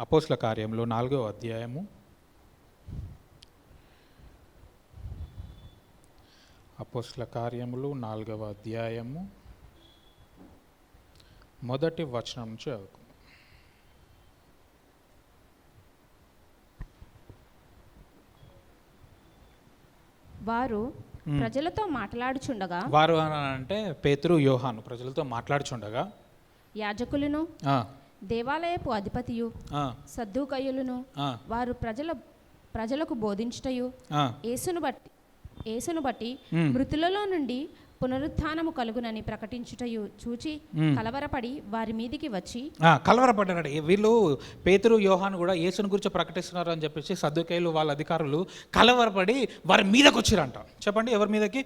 అపోస్తల కార్యంలో 4వ అధ్యాయము అపోస్తల కార్యములు 4వ అధ్యాయము మొదటి వచనం నుంచి చదువుకుందాం. వారు ప్రజలతో మాట్లాడుచుండగా, వారు అంటే పేతురు యోహాను ప్రజలతో మాట్లాడుచుండగా యాజకులను దేవాలయపు అధిపతియు సద్దూకయ్యులను వారు ప్రజలకు బోధించుటయు యేసును బట్టి మృతులలో నుండి పునరుత్థానము కలుగునని ప్రకటించుటయు చూచి కలవరపడి వారి మీదికి వచ్చి కలవరపడ్డారు. వీళ్ళు పేతురు యోహాను కూడా యేసుని గురించి ప్రకటిస్తున్నారు అని చెప్పేసి సద్దూకయ్యులు వాళ్ళ అధికారులు కలవరపడి వారి మీదకి వచ్చిరంట. చెప్పండి, ఎవరి మీదకి?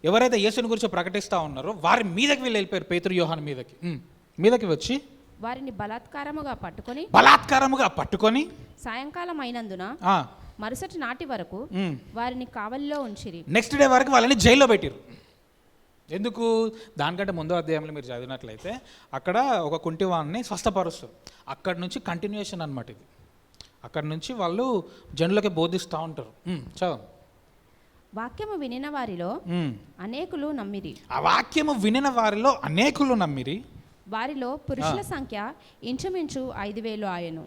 ఎవరైతే యేసుని గురించి ప్రకటిస్తూ ఉన్నారో వారి మీదకి వీళ్ళు వెళ్ళిపోయారు. పేతురు యోహాను మీదకి వచ్చి వారిని బలాత్కారముగా పట్టుకొని సాయంకాలం అయినందున మరుసటి నాటి వరకు వారిని కావలిలో ఉంచిరి. నెక్స్ట్ డే వరకు వాళ్ళని జైల్లో పెట్టిరు. ఎందుకు? దానికంటే ముందో అధ్యాయంలో మీరు చదివినట్లయితే అక్కడ ఒక కుంటివాన్ని స్వస్థపరుస్తారు. అక్కడి నుంచి కంటిన్యూషన్ అనమాట ఇది. అక్కడి నుంచి వాళ్ళు జనులకి బోధిస్తూ ఉంటారు. చదువు. వాక్యము వినిన వారిలో అనేకులు నమ్మిరి. ఆ వాక్యము వినిన వారిలో అనేకులు నమ్మిరి. వారిలో పురుషుల సంఖ్య ఇంచుమించు 5,000 ఆయను.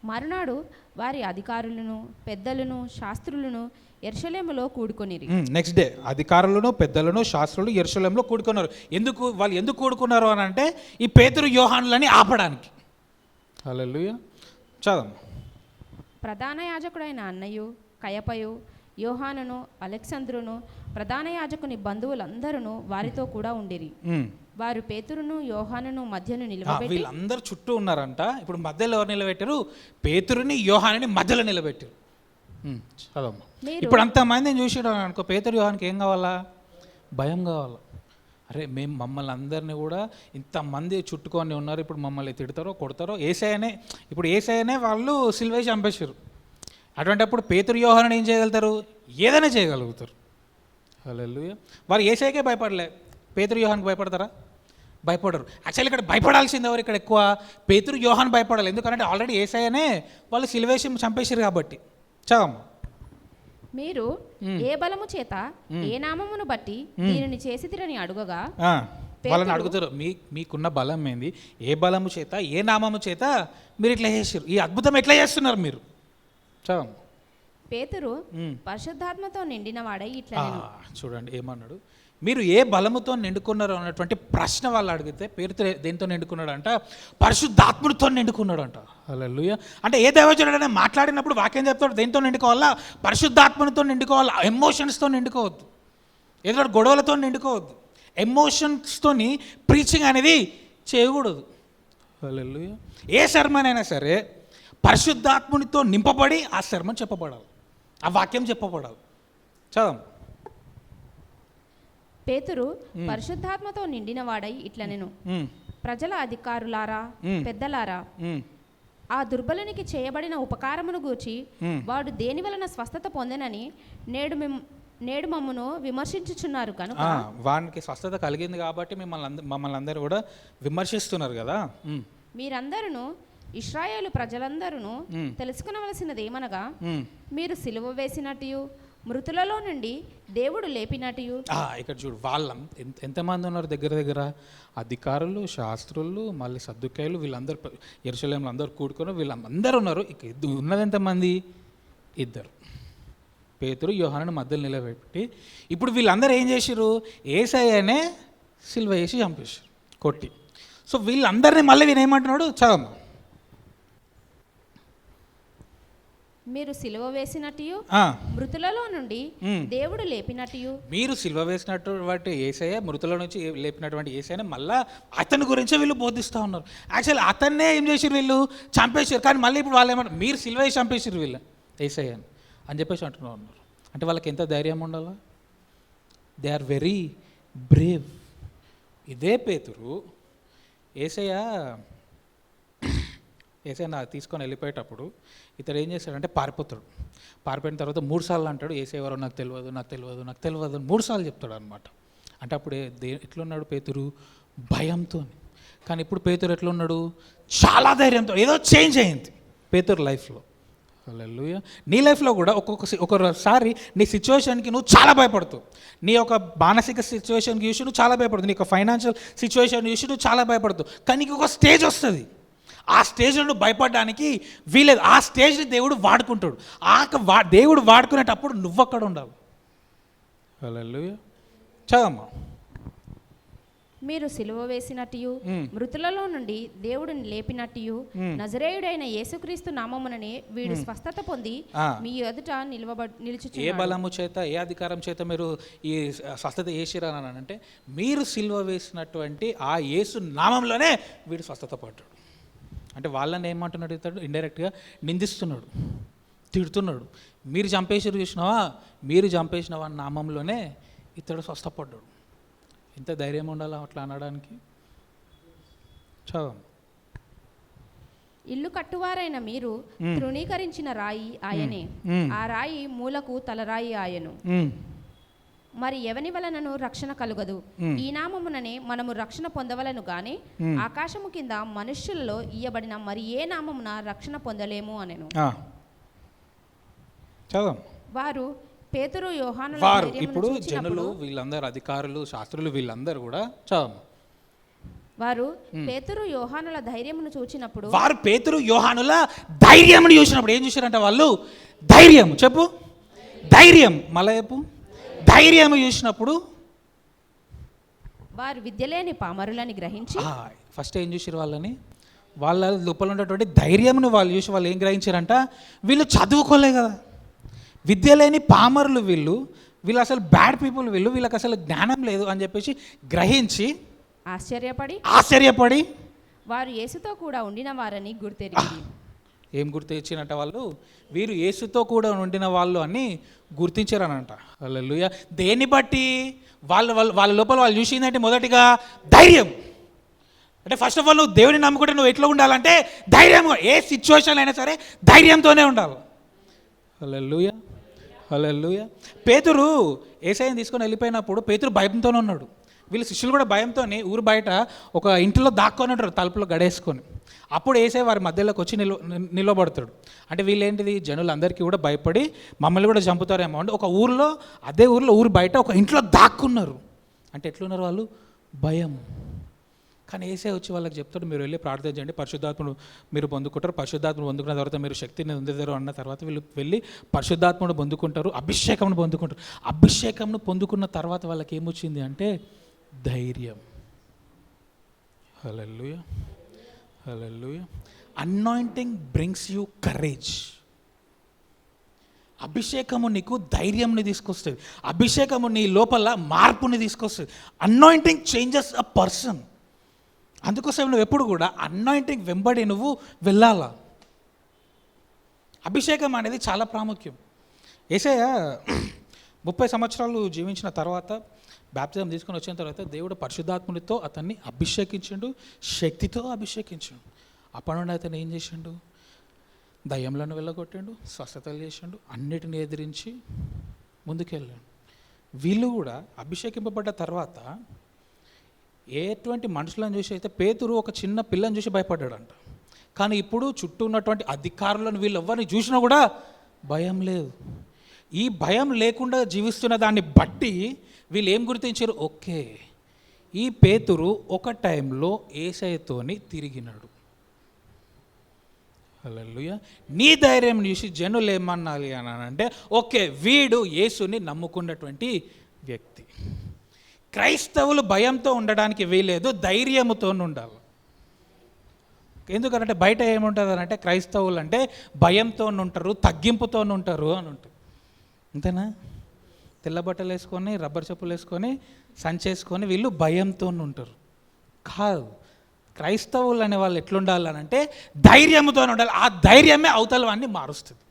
మరునాడు వారి అధికారులను పెద్దలను శాస్త్రులను యెరూషలేములో కూడుకొనిరి. నెక్స్ట్ డే అధికారులను పెద్దలను శాస్త్రులు యెరూషలేములో కూడుకున్నారు. వాళ్ళు ఎందుకు కూడుకున్నారు అని అంటే ఈ పేతురు యోహానులని ఆపడానికి. హల్లెలూయా. చదవం. ప్రధాన యాజకుడైన అన్నయు కయపయు యోహానును అలెగ్జంద్రును ప్రధాన యాజకుని బంధువులందరూ వారితో కూడా ఉండిరి. వారు పేతురును యోహానును మధ్యను నిలబెట్టి, వీళ్ళందరూ చుట్టూ ఉన్నారంట. ఇప్పుడు మధ్యలో ఎవరు నిలబెట్టారు? పేతురుని యోహానుని మధ్యలో నిలబెట్టారు. చదవమ్మా. ఇప్పుడు అంతమందిని చూసాడు అనుకో, పేతురు యోహానికి ఏం కావాలా? భయం కావాలా? అరే మమ్మల్ని అందరినీ కూడా ఇంతమంది చుట్టుకొని ఉన్నారు, ఇప్పుడు మమ్మల్ని తిడతారో కొడతారో. ఏసయ్యనే వాళ్ళు సిలువేసి చంపేశారు. అటువంటిప్పుడు పేతురు యోహానుని ఏం చేయగలుగుతారు? ఏదైనా చేయగలుగుతారు. హల్లెలూయా. వారు ఏసయ్యకే భయపడలే, పేతురు యోహానికి భయపడతారా? భయపడరు. యాక్చువల్లీ ఇక్కడ భయపడాల్సింది ఎవరు? ఇక్కడ ఎక్కువ పేతురు యోహాను భయపడాలి. ఎందుకంటే ఆల్రెడీ ఏసయ్యనే వాళ్ళు సిలువేసి చంపేశారు కాబట్టి. చదవమ్మా. మీరు ఏ బలము చేత ఏ నామమును బట్టి దీనిని చేసితిరని అడుగగా, వాళ్ళని అడుగుతారు, మీకున్న బలం ఏంది? ఏ బలము చేత ఏ నామము చేత మీరు ఇట్లా చేసారు? ఈ అద్భుతం ఎట్లా చేస్తున్నారు మీరు? చదవమ్మా. పేతురు పరిశుద్ధాత్మతో నిండిన వాడై ఇట్లా చూడండి ఏమన్నాడు. మీరు ఏ బలముతో నిండుకున్నారు అన్నటువంటి ప్రశ్న వాళ్ళు అడిగితే పేతురు దేంతో నిండుకున్నాడు అంట? పరిశుద్ధాత్ముడితో నిండుకున్నాడు అంట. హల్లెలూయా. అంటే ఏ దైవజనుడైనా మాట్లాడినప్పుడు వాక్యం చెప్తాడు దేంతో నిండుకోవాలా? పరిశుద్ధాత్మనితో నిండుకోవాలా. ఎమోషన్స్తో నిండుకోవద్దు, ఏదో గొడవలతో నిండుకోవద్దు. ఎమోషన్స్తోని ప్రీచింగ్ అనేది చేయకూడదు. హల్లెలూయా. ఏ సర్మన్ అయినా సరే పరిశుద్ధాత్మునితో నింపబడి ఆ సర్మన్ చెప్పబడాలి, ఆ వాక్యం చెప్పబడాలి. చదవం. పేతురు పరిశుద్ధాత్మతో నిండిన వాడై ఇట్లా నేను ప్రజల అధికారులారా పెద్దలారా, ఆ దుర్బలునికి చేయబడిన ఉపకారమును గూర్చి వాడు దేని వలన స్వస్థత పొందెనని నేడు మమ్మను విమర్శించుచున్నారు కనుక. వానికి స్వస్థత కలిగింది కాబట్టి మమ్మల్ని అందరూ కూడా విమర్శిస్తున్నారు కదా. మీరందరూ ఇశ్రాయేలు ప్రజలందరూ తెలుసుకునవలసినది ఏమనగా, మీరు సిలువ వేసినట్టు మృతులలో నుండి దేవుడు లేపినట్టు. ఇక్కడ చూడు, వాళ్ళం ఎంతమంది ఉన్నారు? దగ్గర అధికారులు శాస్త్రులు మళ్ళీ సద్దూకయ్యులు వీళ్ళందరూ యెరూషలేములో అందరూ కూడుకొని వీళ్ళందరూ ఉన్నారు. ఇక ఉన్నది ఎంతమంది? 2. పేతురు యోహానుని మధ్యలో నిలబెట్టి ఇప్పుడు వీళ్ళందరూ ఏం చేశారు? యేసయ్యనే సిలువ వేసి చంపేశారు కొట్టి. సో వీళ్ళందరినీ మళ్ళీ వీళ్ళు ఏమంటున్నాడు? చదవమ్మా. మీరు సిలువ వేసినట్టు మృతులలో నుండి దేవుడు లేపినట్టు. మీరు సిలువ వేసినటువంటి యేసయ్య మృతుల నుంచి లేపినటువంటి యేసయ్యని మళ్ళీ అతని గురించే వీళ్ళు బోధిస్తూ ఉన్నారు. యాక్చువల్లీ అతన్నే ఏం చేశారు? వీళ్ళు చంపేశారు. కానీ మళ్ళీ ఇప్పుడు వాళ్ళు ఏమంటారు? మీరు సిలువ వేసి చంపేశారు వీళ్ళు యేసయ్యని అని చెప్పేసి అంటున్నారు. అంటే వాళ్ళకి ఎంత ధైర్యం ఉండాలా? They are very brave. ఇదే పేతురు యేసయ్య తీసుకొని వెళ్ళిపోయేటప్పుడు ఇతడు ఏం చేస్తాడంటే పారిపోతాడు. పారిపోయిన తర్వాత 3 సార్లు అంటాడు, యేసయ్య ఎవరో నాకు తెలియదు 3 సార్లు చెప్తాడు అనమాట. అంటే అప్పుడు ఎట్లున్నాడు పేతురు? భయంతో. కానీ ఇప్పుడు పేతురు ఎట్లా ఉన్నాడు? చాలా ధైర్యంతో, ఏదో చేంజ్ అయింది పేతురు లైఫ్లో. హల్లెలూయా. నీ లైఫ్లో కూడా ఒక్కొక్కసారి నీ సిచ్యువేషన్కి నువ్వు చాలా భయపడుతావు. నీ యొక్క మానసిక సిచ్యువేషన్కి చూసి నువ్వు చాలా భయపడుతావు. నీ యొక్క ఫైనాన్షియల్ సిచ్యువేషన్ చూసి నువ్వు చాలా భయపడుతావు. కానీ నీకు ఒక స్టేజ్ వస్తుంది, ఆ స్టేజ్లో నువ్వు భయపడడానికి వీలేదు. ఆ స్టేజ్ని దేవుడు వాడుకుంటాడు. దేవుడు వాడుకునేటప్పుడు నువ్వు అక్కడ ఉండాలి. హల్లెలూయా. చదమ్మా. మీరు సిలువ వేసినట్టు మృతులలో నుండి దేవుడిని లేపినట్టు నజరేయుడైన యేసుక్రీస్తు నామముననే వీడు స్వస్థత పొంది మీ ఎదుట నిలుచుచున్నాడు. ఏ బలము చేత, ఏ అధికారం చేత మీరు ఈ స్వస్థత చేసిరానంటే, మీరు సిలువ వేసినటువంటి ఆ యేసు నామంలోనే వీడు స్వస్థత పడ్డాడు. అంటే వాళ్ళని ఏమంటున్నాడు? ఇతడు ఇండైరెక్ట్గా నిందిస్తున్నాడు, తిడుతున్నాడు. మీరు చంపేసిన వాడి నామంలోనే ఇతడు స్వస్థపడ్డాడు. ఎంత ధైర్యం ఉండాలి అట్లా అనడానికి? చదవం. ఇల్లు కట్టువారైన మీరు తృణీకరించిన రాయి ఆయనే, ఆ రాయి మూలకు తలరాయి ఆయను. మరి ఎవని వలనను రక్షణ కలుగదు, ఈ నామముననే మనము రక్షణ పొందవలను గాని ఆకాశము కింద మనుష్యులలో ఇయ్యబడిన మరి ఏ నామమున రక్షణ పొందలేము అనెను. చదవం. వారు పేతురు యోహాను ఇప్పుడు జనులు వీళ్ళందరూ, అధికారులు, శాస్త్రులు వీళ్ళందరూ కూడా వారు పేతురు యోహానుల ధైర్యమును చూచినప్పుడు ఏం చూసారంట? వాళ్ళు ధైర్యం, చెప్పు, ధైర్యం, మళ్ళా చెప్పు, ధైర్యం చూసినప్పుడు వారు విద్యలేని పామరులని గ్రహించి, ఫస్ట్ ఏం చూసారు? వాళ్ళ లోపల ఉన్నటువంటి ధైర్యంను వాళ్ళు చూసి వాళ్ళు ఏం గ్రహించారంట? వీళ్ళు చదువుకోలే కదా, విద్య లేని పామరులు వీళ్ళు అసలు బ్యాడ్ పీపుల్, వీళ్ళకి అసలు జ్ఞానం లేదు అని చెప్పేసి గ్రహించి ఆశ్చర్యపడి వారు యేసుతో కూడా ఉండిన వారని గుర్తెరిగి. ఏం గుర్తించినట్ట? వాళ్ళు వీరు యేసుతో కూడా ఉండిన వాళ్ళు అని గుర్తించారనంట. హల్లెలూయా. దేన్ని బట్టి? వాళ్ళ లోపల వాళ్ళు చూసిందంటే మొదటిగా ధైర్యం. అంటే ఫస్ట్ ఆఫ్ ఆల్ నువ్వు దేవుని నమ్ముకుంటే నువ్వు ఎట్లా ఉండాలంటే ధైర్యంగా, ఏ సిచ్యువేషన్ అయినా సరే ధైర్యంతోనే ఉండాలి. హల్లెలూయా, హల్లెలూయా. పేతురు యేసయ్యని తీసుకొని వెళ్ళిపోయినప్పుడు పేతురు భయంతోనే ఉన్నాడు. వీళ్ళ శిష్యులు కూడా భయంతోనే ఊరు బయట ఒక ఇంటిలో దాక్కొని ఉంటారు, తలుపులో గడేసుకొని. అప్పుడు యేసయ్య వారి మధ్యలోకి వచ్చి నిలబడతాడు. అంటే వీళ్ళేంటిది? జనులందరికీ కూడా భయపడి మమ్మల్ని కూడా చంపుతారేమో అంటే ఒక ఊరిలో, అదే ఊరిలో ఊరు బయట ఒక ఇంట్లో దాక్కున్నారు. అంటే ఎట్లున్నారు వాళ్ళు? భయం. కానీ యేసయ్య వచ్చి వాళ్ళకి చెప్తాడు, మీరు వెళ్ళి ప్రార్థన చేయండి, పరిశుద్ధాత్ముడు మీరు పొందుకుంటారు. పరిశుద్ధాత్ముడు పొందుకున్న తర్వాత మీరు శక్తిని పొందుతారు అన్న తర్వాత వీళ్ళు వెళ్ళి పరిశుద్ధాత్ముడు పొందుకుంటారు, అభిషేకంను పొందుకుంటారు. అభిషేకంను పొందుకున్న తర్వాత వాళ్ళకి ఏమొచ్చింది అంటే ధైర్యం. Hallelujah, hallelujah. Anointing brings you courage. అభిషేకము నీకు ధైర్యంని తీసుకొస్తుంది. అభిషేకము నీ లోపల మార్పుని తీసుకొస్తుంది. Anointing changes a person. అందుకోసం నువ్వు ఎప్పుడు కూడా అనాయింటింగ్ వెంబడి నువ్వు వెళ్ళాలా. అభిషేకం అనేది చాలా ప్రాముఖ్యం. యేసయ్య 30 సంవత్సరాలు జీవించిన తర్వాత, బాప్తిజం తీసుకొని వచ్చిన తర్వాత దేవుడు పరిశుద్ధాత్మునితో అతన్ని అభిషేకించిండు, శక్తితో అభిషేకించిండు. అప్పటి నుండి అతను ఏం చేసిండు? దయ్యంలను వెళ్ళగొట్టిండు, స్వస్థతలు చేసిండు, అన్నిటిని ఎదిరించి ముందుకెళ్ళాడు. వీళ్ళు కూడా అభిషేకింపబడ్డ తర్వాత ఎటువంటి మనుషులను చూసి అయితే పేతురు ఒక చిన్న పిల్లని చూసి భయపడ్డాడంట. కానీ ఇప్పుడు చుట్టూ ఉన్నటువంటి అధికారులను వీళ్ళు ఎవరిని చూసినా కూడా భయం లేదు. ఈ భయం లేకుండా జీవిస్తున్న దాన్ని బట్టి వీళ్ళు ఏం గుర్తించారు? ఓకే, ఈ పేతురు ఒక టైంలో యేసయ్యతోని తిరిగినాడు. హల్లెలూయా. నీ ధైర్యం చూసి జనులు ఏమన్నాలి అని అంటే, ఓకే, వీడు యేసుని నమ్ముకున్నటువంటి వ్యక్తి. క్రైస్తవులు భయంతో ఉండడానికి వీలేదు, ధైర్యముతో ఉండాలి. ఎందుకంటే బయట ఏముంటుంది అంటే క్రైస్తవులు అంటే భయంతో ఉంటారు, తగ్గింపుతో ఉంటారు అని ఉంటుంది. అంతేనా? తెల్ల బట్టలు వేసుకొని, రబ్బర్ చెప్పులు వేసుకొని, సంచేసుకొని వీళ్ళు భయంతో ఉంటారు. కాదు, క్రైస్తవులు అనే వాళ్ళు ఎట్లుండాలనంటే ధైర్యంతో ఉండాలి. ఆ ధైర్యమే అవతల వాడిని మారుస్తుంది.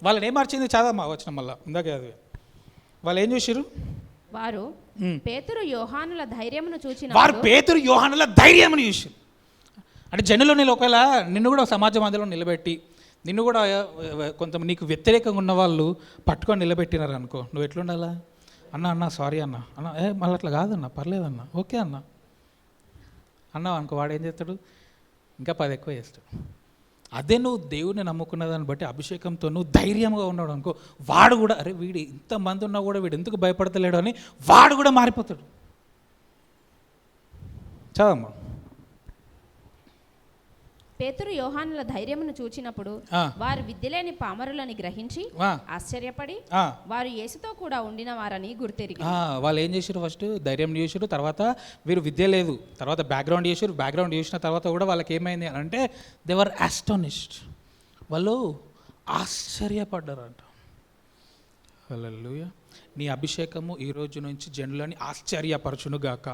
వాళ్ళని ఏం మార్చింది? చదవమా వచ్చిన మళ్ళీ ఇందాక అది. వాళ్ళు ఏం చూసిరు? వారు పేతురు యోహానుల ధైర్యమును చూసి అంటే జనులు నేను ఒకవేళ నిన్ను కూడా సమాజ మధ్యలో నిలబెట్టి, నిన్ను కూడా కొంత నీకు వ్యతిరేకంగా ఉన్న వాళ్ళు పట్టుకొని నిలబెట్టినారు అనుకో, నువ్వు ఎట్లుండాలా? అన్న సారీ అన్న మళ్ళీ అట్లా కాదన్న, పర్లేదన్న, ఓకే అన్న, అన్నావు అనుకో, వాడు ఏం చేస్తాడు? ఇంకా 10 ఎక్కువ చేస్తాడు. అదే నువ్వు దేవుడిని నమ్ముకున్న దాన్ని బట్టి అభిషేకంతో నువ్వు ధైర్యంగా ఉన్నాడు అనుకో, వాడు కూడా అరే వీడు ఇంతమంది ఉన్నా కూడా వీడు ఎందుకు భయపడతలేడు అని వాడు కూడా మారిపోతాడు. చదమ్మా. పేతురు యోహానుల ధైర్యమును చూచినప్పుడు వారు విద్యలేని పామరులని గ్రహించి ఆశ్చర్యపడి వారు యేసుతో కూడా ఉండిన వారని గుర్తెరిగి. వాళ్ళు ఏం చేశారు? ఫస్ట్ ధైర్యం చేశారు, తర్వాత వీరు విద్య లేదు, తర్వాత బ్యాక్గ్రౌండ్ చేశారు. బ్యాక్గ్రౌండ్ చేసిన తర్వాత కూడా వాళ్ళకి ఏమైంది అని అంటే దే వర్ ఆస్టోనిష్డ్, వాళ్ళు ఆశ్చర్యపడ్డారంట. హల్లెలూయా. నీ అభిషేకము ఈ రోజు నుంచి జనులని ఆశ్చర్యపరచునుగాక,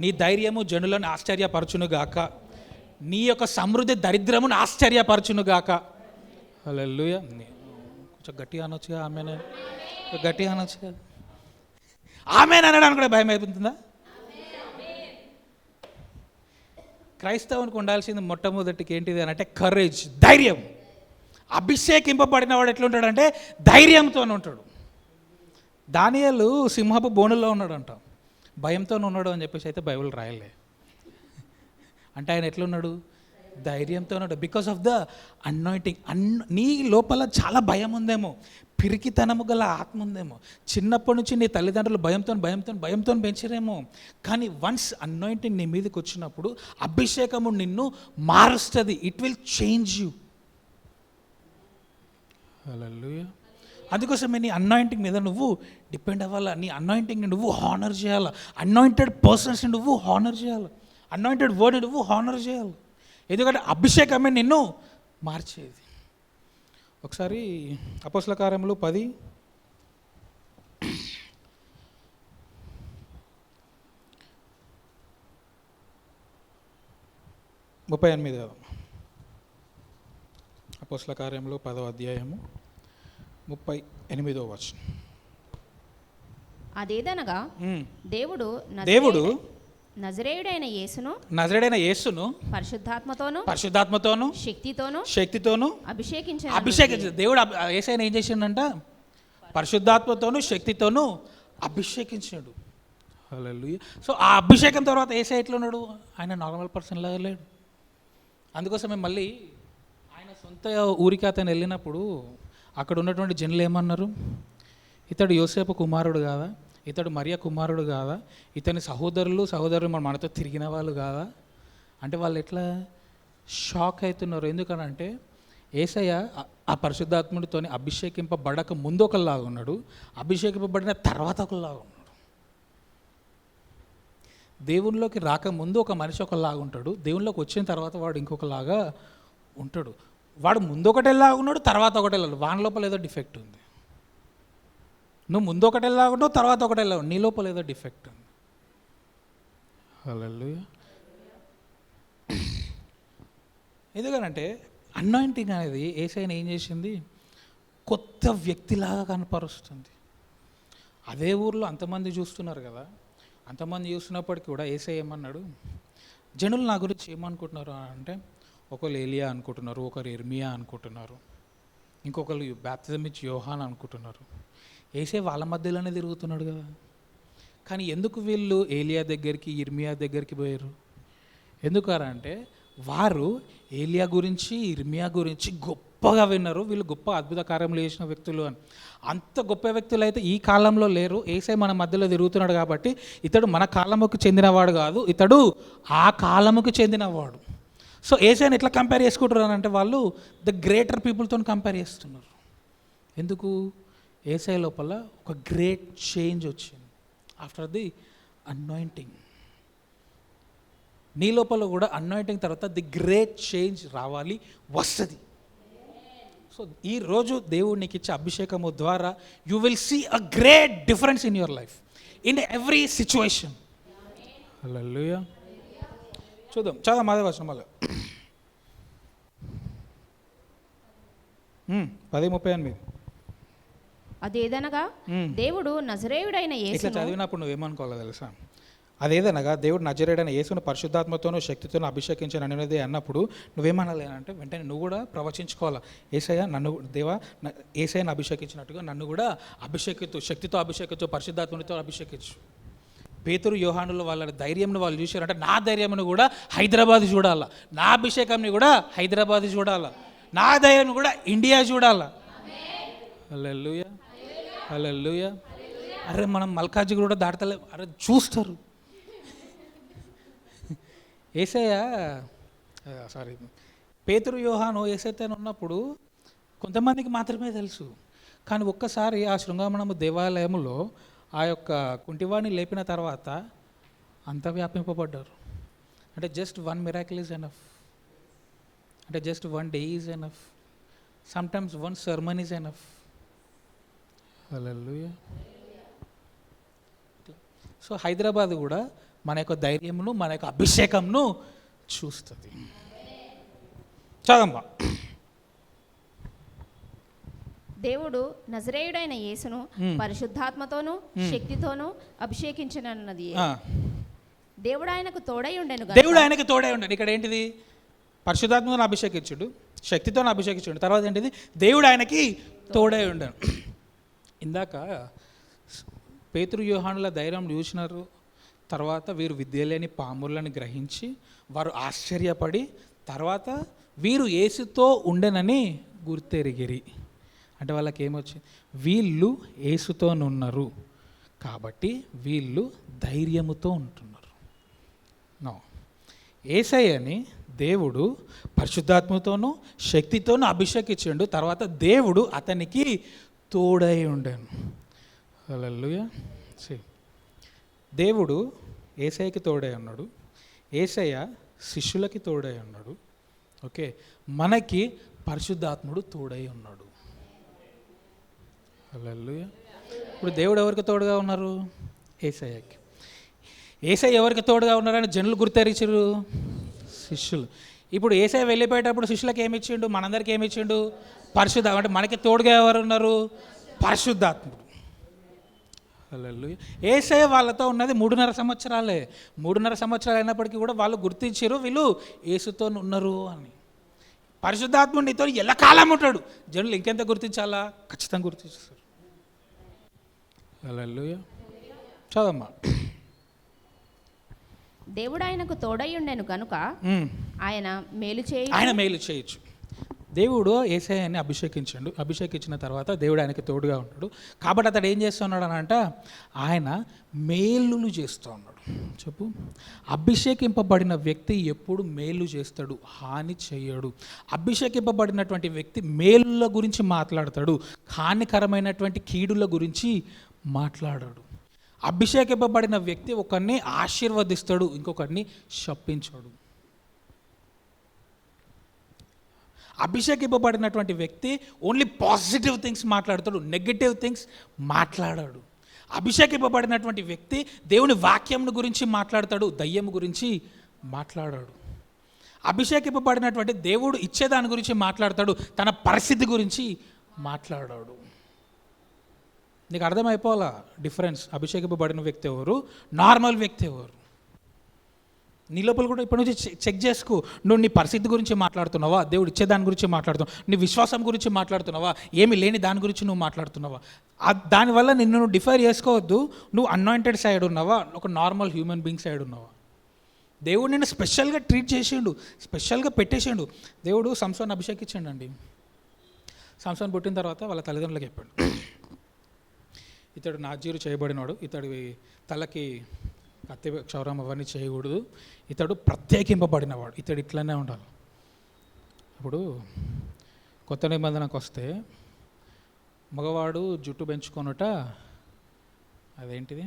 నీ ధైర్యము జనులను ఆశ్చర్యపరచునుగాక, నీ యొక్క సమృద్ధి దరిద్రమును ఆశ్చర్యపరచునుగాక. హల్లెలూయా. కొంచెం గట్టిగా అనొచ్చుగా, ఆమెనే గట్టిగా అనొచ్చుగా. ఆమెను అనడానికి కూడా భయం అయిపోతుందా? క్రైస్తవునికి ఉండాల్సింది మొట్టమొదటికి ఏంటిది అని అంటే కరేజ్, ధైర్యం. అభిషేకింపబడిన వాడు ఎట్లుంటాడంటే ధైర్యంతో ఉంటాడు. దానియేలు సింహపు బోనుల్లో ఉన్నాడంట, భయంతో ఉన్నాడు అని చెప్పేసి అయితే బైబిల్ రాయలే. అంటే ఆయన ఎట్లున్నాడు? ధైర్యంతో ఉన్నాడు. Because of the anointing. నీ లోపల చాలా భయం ఉందేమో, పిరికితనము గల ఆత్మ ఉందేమో, చిన్నప్పటి నుంచి నీ తల్లిదండ్రులు భయంతో పెంచరేమో. కానీ వన్స్ అనాయింటింగ్ నీ మీదకి వచ్చినప్పుడు అభిషేకము నిన్ను మారుస్తుంది. It will change you. Hallelujah. అందుకోసమే నీ అనాయింటింగ్ మీద నువ్వు డిపెండ్ అవ్వాలా, నీ అనాయింటింగ్ని నువ్వు హానర్ చేయాలా, అనాయింటెడ్ పర్సన్స్ని నువ్వు హానర్ చేయాలి, అనాయింటెడ్ వర్డ్ని నువ్వు హానర్ చేయాలి. ఎందుకంటే అభిషేకమే నిన్ను మార్చేది. ఒకసారి అపోస్తల కార్యములు 10:38. అపోస్తల కార్యములు 10వ అధ్యాయము 38వ వచనం. అదేదనగా దేవుడు నజరేయుడైన యేసును పరిశుద్ధాత్మతోను శక్తితోను అభిషేకించాడు. దేవుడు యేసయ్యను ఏం చేసిండంట? పరిశుద్ధాత్మతోను శక్తితోను అభిషేకించాడు. హల్లెలూయా. సో ఆ అభిషేకం తర్వాత యేసయ్య ఎట్లున్నాడు? ఆయన నార్మల్ పర్సన్ లాగా లేడు. అందుకోసమే మళ్ళీ ఆయన సొంత ఊరికి అతను వెళ్ళినప్పుడు అక్కడ ఉన్నటువంటి జనులు ఏమన్నారు? ఇతడు యోసేపు కుమారుడు కాదా, ఇతడు మరియ కుమారుడు కాదా, ఇతని సహోదరులు మనతో తిరిగిన వాళ్ళు కాదా అంటే వాళ్ళు ఎట్లా షాక్ అవుతున్నారు. ఎందుకనంటే యేసయ్య ఆ పరిశుద్ధాత్ముడితో అభిషేకింపబడక ముందు ఒకలాగా ఉన్నాడు, అభిషేకింపబడిన తర్వాత ఒకలాగా ఉన్నాడు. దేవునిలోకి రాకముందు ఒక మనిషి ఒకలాగా ఉంటాడు, దేవునిలోకి వచ్చిన తర్వాత వాడు ఇంకొకలాగా ఉంటాడు. వాడు ముందు ఒకటేలాగా ఉన్నాడు, తర్వాత ఒకటేలాగా. వాని లోపల ఏదో డిఫెక్ట్ ఉంది. నువ్వు ముందు ఒకటేలాగా ఉంటావు, తర్వాత ఒకటేలాగా, నీ లోపల ఏదో డిఫెక్ట్ ఉంది. హల్లెలూయా. ఎందుకనంటే అనాయింటింగ్ అనేది యేసయ్యను ఏం చేసింది? కొత్త వ్యక్తిలాగా కనపరుస్తుంది. అదే ఊర్లో అంతమంది చూస్తున్నారు కదా, అంతమంది చూస్తున్నప్పటికీ కూడా యేసయ్య ఏమన్నాడు? జనులు నా గురించి ఏమనుకుంటున్నారు అంటే ఒకరు ఏలియా అనుకుంటున్నారు, ఒకరు ఇర్మియా అనుకుంటున్నారు, ఇంకొకరు బాప్తిజం ఇచ్చి యోహాన్ అనుకుంటున్నారు. యేసయ్య వాళ్ళ మధ్యలోనే తిరుగుతున్నాడు కదా. కానీ ఎందుకు వీళ్ళు ఏలియా దగ్గరికి ఇర్మియా దగ్గరికి పోయారు? ఎందుకంటే వారు ఏలియా గురించి ఇర్మియా గురించి గొప్పగా విన్నారు, వీళ్ళు గొప్ప అద్భుత కార్యములు చేసిన వ్యక్తులు అని. అంత గొప్ప వ్యక్తులు అయితే ఈ కాలంలో లేరు. యేసయ్య మన మధ్యలో తిరుగుతున్నాడు కాబట్టి ఇతడు మన కాలముకు చెందినవాడు కాదు, ఇతడు ఆ కాలముకు చెందినవాడు. సో యేసయ్యని ఎట్లా కంపేర్ చేసుకుంటున్నారు అంటే వాళ్ళు ద గ్రేటర్ పీపుల్తో కంపేర్ చేస్తున్నారు. ఎందుకు? యేసయ్య లోపల ఒక గ్రేట్ చేంజ్ వచ్చింది ఆఫ్టర్ ది అనాయింటింగ్. నీ లోపల కూడా అనాయింటింగ్ తర్వాత ది గ్రేట్ చేంజ్ రావాలి, వస్తుంది. సో ఈరోజు దేవుడు నీకు ఇచ్చే అభిషేకము ద్వారా you will see a great difference in your life, in every situation. Hallelujah. చూద్దాం, చాలా మాదే వచనం మళ్ళీ 10:38. అదేదనగా దేవుడు నజరేయుడైన యేసును చదివినప్పుడు నువ్వేమనుకోవాలో తెలుసా? అదేదనగా దేవుడు నజరేయుడైన యేసును పరిశుద్ధాత్మతోనూ శక్తితోనూ అభిషేకించిన అనేది అన్నప్పుడు నువ్వేమనాలంటే వెంటనే నువ్వు కూడా ప్రవచించుకోవాలా, యేసయ్యను అభిషేకించినట్టుగా నన్ను కూడా అభిషేకించు, శక్తితో అభిషేకించు, పరిశుద్ధాత్మతో అభిషేకించు. పేతురు యోహానులు వాళ్ళ ధైర్యంను వాళ్ళు చూశారంటే నా ధైర్యంను కూడా హైదరాబాద్ చూడాలా, నా అభిషేకంని కూడా హైదరాబాద్ చూడాలా, నా ధైర్యం కూడా ఇండియా చూడాలా. హల్లెలూయా, హల్లెలూయా. అరే మనం మల్కాజ్గిరి కూడా దాటలే, అరే చూస్తారు. యేసయ్య సారీ పేతురు యోహాను యేసయ్యతో ఉన్నప్పుడు కొంతమందికి మాత్రమే తెలుసు. కానీ ఒక్కసారి ఆ శృంగామణము దేవాలయంలో ఆ యొక్క కుంటివాడిని లేపిన తర్వాత అంత వ్యాపింపబడ్డారు. అంటే జస్ట్ 1 మిరాకిల్ ఈజ్ ఎనఫ్, అంటే just 1 day is enough, sometimes 1 sermon is enough. Hallelujah. So Hyderabad కూడా మన యొక్క ధైర్యమును మన యొక్క అభిషేకంను చూస్తుంది. చదమ్మా. దేవుడు నజరేయుడైన యేసును పరిశుద్ధాత్మతోను శక్తితోను అభిషేకించనున్నది. దేవుడు ఆయనకు తోడై ఉండెను. దేవుడు ఆయనకు తోడై ఉండను. ఇక్కడ ఏంటిది? పరిశుద్ధాత్మతో అభిషేకించుడు, శక్తితో అభిషేకించుడు. తర్వాత ఏంటిది? దేవుడు ఆయనకి తోడై ఉండను. ఇందాక పేతురు యోహానుల ధైర్యం చూసినారు. తర్వాత వీరు విద్య లేని పాములను గ్రహించి వారు ఆశ్చర్యపడి తర్వాత వీరు యేసుతో ఉండెనని గుర్తెరిగిరి. అంటే వాళ్ళకి ఏమొచ్చింది? వీళ్ళు యేసుతోనున్నారు కాబట్టి వీళ్ళు ధైర్యముతో ఉంటున్నారు. నో, యేసయ్యని దేవుడు పరిశుద్ధాత్మతోనూ శక్తితోనూ అభిషేకించిండు. తర్వాత దేవుడు అతనికి తోడై ఉండెను. హల్లెలూయా. దేవుడు యేసయ్యకి తోడై ఉన్నాడు, యేసయ్య శిష్యులకి తోడై ఉన్నాడు. ఓకే, మనకి పరిశుద్ధాత్ముడు తోడై ఉన్నాడు. హల్లెలూయా. ఇప్పుడు దేవుడు ఎవరికి తోడుగా ఉన్నారు? యేసయ్యకి. యేసయ్య ఎవరికి తోడుగా ఉన్నారని జనులు గుర్తెరిచారు? శిష్యులు. ఇప్పుడు యేసయ్య వెళ్ళిపోయేటప్పుడు శిష్యులకు ఏమి ఇచ్చిండు? మనందరికీ ఏమి ఇచ్చిండు? పరిశుద్ధ. అంటే మనకి తోడుగా ఎవరు ఉన్నారు? పరిశుద్ధాత్ముడు. హల్లెలూయా. యేసయ్య వాళ్ళతో ఉన్నది 3.5 సంవత్సరాలే. 3.5 సంవత్సరాలు అయినప్పటికీ కూడా వాళ్ళు గుర్తించారు వీళ్ళు యేసుతో ఉన్నారు అని. పరిశుద్ధాత్ముడు నీతో ఎల్లకాలం ఉంటాడు. జనులు ఇంకెంత గుర్తించాలా? ఖచ్చితంగా గుర్తించారు. హల్లెలూయా. చదమ్మా. దేవుడు ఆయనకు తోడై ఉండెను కనుక ఆయన మేలు చేయొచ్చు. దేవుడు యేసయ్యని అభిషేకించాడు. అభిషేకించిన తర్వాత దేవుడు ఆయనకి తోడుగా ఉన్నాడు కాబట్టి అతడు ఏం చేస్తున్నాడు అని అంటే ఆయన మేలులు చేస్తూ ఉన్నాడు. చెప్పు. అభిషేకింపబడిన వ్యక్తి ఎప్పుడు మేలు చేస్తాడు, హాని చేయడు. అభిషేకింపబడినటువంటి వ్యక్తి మేలుల గురించి మాట్లాడతాడు, హానికరమైనటువంటి కీడుల గురించి మాట్లాడాడు. అభిషేకింపబడిన వ్యక్తి ఒకరిని ఆశీర్వదిస్తాడు, ఇంకొకరిని శపించాడు. అభిషేకింపబడినటువంటి వ్యక్తి ఓన్లీ పాజిటివ్ థింగ్స్ మాట్లాడతాడు, నెగటివ్ థింగ్స్ మాట్లాడాడు. అభిషేకింపబడినటువంటి వ్యక్తి దేవుని వాక్యం గురించి మాట్లాడతాడు, దయ్యం గురించి మాట్లాడాడు. అభిషేకింపబడినటువంటి దేవుడు ఇచ్చేదాని గురించి మాట్లాడతాడు, తన పరిస్థితి గురించి మాట్లాడాడు. నీకు అర్థమైపోవాలా డిఫరెన్స్? అభిషేకింపబడిన వ్యక్తి ఎవరు, నార్మల్ వ్యక్తి ఎవరు? నీ లోపల కూడా ఇప్పటి నుంచి చెక్ చేసుకో. నువ్వు నీ పరిస్థితి గురించి మాట్లాడుతున్నావా, దేవుడు ఇచ్చే దాని గురించి మాట్లాడుతున్నావా, నీ విశ్వాసం గురించి మాట్లాడుతున్నావా, ఏమి లేని దాని గురించి నువ్వు మాట్లాడుతున్నావా? దానివల్ల నిన్ను నువ్వు డిఫైర్ చేసుకోవద్దు. నువ్వు అనాయింటెడ్ సైడ్ ఉన్నావా, ఒక నార్మల్ హ్యూమన్ బీయింగ్ సైడ్ ఉన్నావా? దేవుడు నిన్ను స్పెషల్గా ట్రీట్ చేసిండు, స్పెషల్గా పెట్టేసిండు. దేవుడు సంసోన్ అభిషేకించండు అండి. సంసోన్ పుట్టిన తర్వాత వాళ్ళ తల్లిదండ్రులకు చెప్పాడు, ఇతడు నాజీరు చేయబడినాడు, ఇతడి తలకి కత్తి క్షౌరం అవన్నీ చేయకూడదు, ఇతడు ప్రత్యేకింపబడినవాడు, ఇతడు ఇట్లనే ఉండాలి. ఇప్పుడు కొత్త నిబంధనకు వస్తే మగవాడు జుట్టు పెంచుకొనుట అదేంటిది?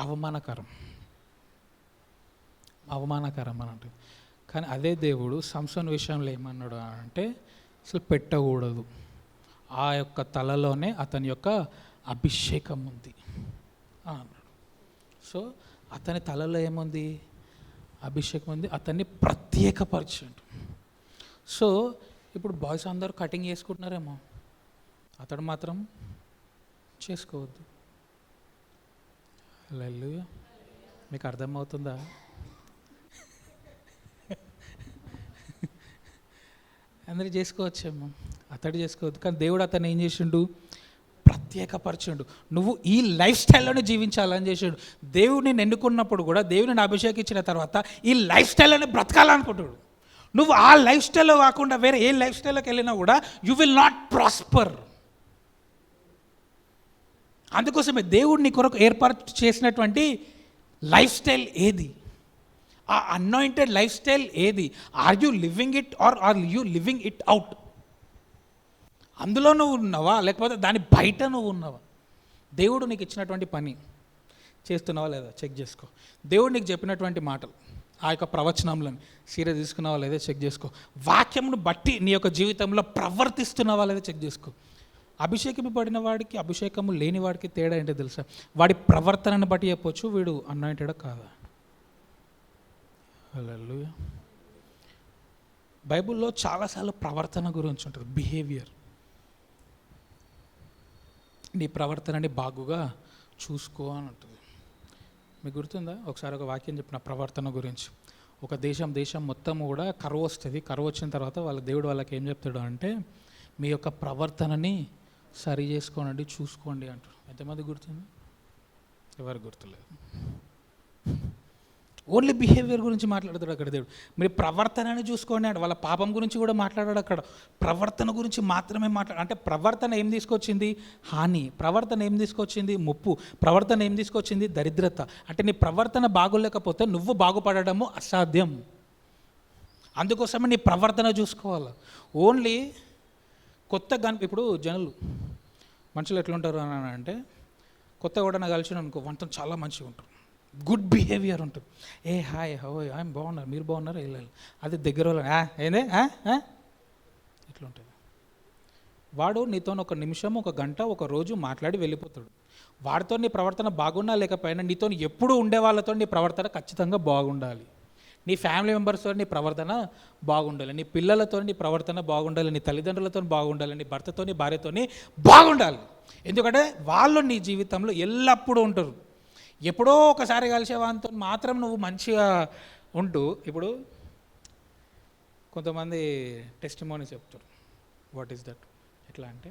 అవమానకరం అని అంటుంది. కానీ అదే దేవుడు సంసోన్ విషయంలో ఏమన్నాడు అంటే అసలు పెట్టకూడదు, ఆ యొక్క తలలోనే అతని యొక్క అభిషేకం ఉంది అన్నాడు. సో అతని తలలో ఏముంది? అభిషేకం ఉంది, అతన్ని ప్రత్యేకపరిచాడు. సో ఇప్పుడు బాయ్స్ అందరూ కటింగ్ చేసుకుంటున్నారేమో, అతడు మాత్రం చేసుకోవద్దు. హల్లెలూయా. మీకు అర్థమవుతుందా? అందరూ చేసుకోవచ్చేమో, అతడు చేసుకోవద్దు. కానీ దేవుడు అతను ఏం చేసిండు? ప్రత్యేకపరిచాడు. నువ్వు ఈ లైఫ్ స్టైల్లోనే జీవించాలని చేశాడు. దేవుడిని ఎన్నుకున్నప్పుడు కూడా, దేవుడిని అభిషేకించిన తర్వాత ఈ లైఫ్ స్టైల్లోనే బ్రతకాలనుకుంటాడు. నువ్వు ఆ లైఫ్ స్టైల్లో కాకుండా వేరే ఏ లైఫ్ స్టైల్లోకి వెళ్ళినా కూడా యు విల్ నాట్ ప్రాస్పర్. అందుకోసమే దేవుడు నీ కొరకు ఏర్పాటు చేసినటువంటి లైఫ్ స్టైల్ ఏది? ఆ అనాయింటెడ్ లైఫ్ స్టైల్ ఏది? Are you living it are you living it out? అందులో నువ్వు ఉన్నావా, లేకపోతే దాని బయట నువ్వు ఉన్నావా? దేవుడు నీకు ఇచ్చినటువంటి పని చేస్తున్నావా లేదా చెక్ చేసుకో. దేవుడు నీకు చెప్పినటువంటి మాటలు, ఆ యొక్క ప్రవచనంలను సీరియస్ తీసుకున్నావా లేదా చెక్ చేసుకో. వాక్యమును బట్టి నీ యొక్క జీవితంలో ప్రవర్తిస్తున్నావా లేదా చెక్ చేసుకో. అభిషేకింపబడిన వాడికి, అభిషేకము లేని వాడికి తేడా ఏంటో తెలుసా? వాడి ప్రవర్తనను బట్టి చెప్పొచ్చు వీడు అనాయింటెడా కాదా. హల్లెలూయా. బైబిల్లో చాలాసార్లు ప్రవర్తన గురించి ఉంటుంది, బిహేవియర్. నీ ప్రవర్తనని బాగుగా చూసుకో అని ఉంటుంది. మీకు గుర్తుందా? ఒకసారి ఒక వాక్యం చెప్పిన ప్రవర్తన గురించి. ఒక దేశం మొత్తం కూడా కరువు వస్తుంది. కరువు వచ్చిన తర్వాత దేవుడు వాళ్ళకి ఏం చెప్తాడు అంటే, మీ యొక్క ప్రవర్తనని సరి చేసుకోనండి, చూసుకోండి అంటారు. ఎంతమంది గుర్తుంది? ఎవరు గుర్తులేదు. ఓన్లీ బిహేవియర్ గురించి మాట్లాడతాడు అక్కడ దేవుడు. మీరు ప్రవర్తనని చూసుకోండి అంటే వాళ్ళ పాపం గురించి కూడా మాట్లాడాడు అక్కడ. ప్రవర్తన గురించి మాత్రమే అంటే ప్రవర్తన ఏం తీసుకొచ్చింది? హాని. ప్రవర్తన ఏం తీసుకొచ్చింది? ముప్పు. ప్రవర్తన ఏం తీసుకొచ్చింది? దరిద్రత. అంటే నీ ప్రవర్తన బాగోలేకపోతే నువ్వు బాగుపడడము అసాధ్యం. అందుకోసమే నీ ప్రవర్తన చూసుకోవాలి. ఓన్లీ ఇప్పుడు మనుషులు ఎట్లుంటారు అని అంటే, కొత్త కూడా కలిసిన అనుకో వంట చాలా మంచిగా ఉంటారు, గుడ్ బిహేవియర్ ఉంటుంది. ఏ హాయ్ హౌ ఐఎమ్ బాగున్నారు, మీరు బాగున్నారా, వెళ్ళాలి. అది దగ్గర వాళ్ళు ఏందే ఇట్లా ఉంటుంది. వాడు నీతో ఒక నిమిషం, ఒక గంట, ఒక రోజు మాట్లాడి వెళ్ళిపోతాడు. వాడితో నీ ప్రవర్తన బాగున్నా లేకపోయినా నీతో ఎప్పుడు ఉండే వాళ్ళతో నీ ప్రవర్తన ఖచ్చితంగా బాగుండాలి. నీ ఫ్యామిలీ మెంబర్స్తో నీ ప్రవర్తన బాగుండాలి, నీ పిల్లలతో నీ ప్రవర్తన బాగుండాలి, నీ తల్లిదండ్రులతో బాగుండాలి, నీ భర్తతో నీ భార్యతో బాగుండాలి. ఎందుకంటే వాళ్ళు నీ జీవితంలో ఎల్లప్పుడూ ఉంటారు. ఎప్పుడో ఒకసారి కలిసే వాళ్ళతో మాత్రం నువ్వు మంచిగా ఉంటూ, ఇప్పుడు కొంతమంది టెస్టిమోనీ చెప్తారు. What is that? ఎట్లా అంటే,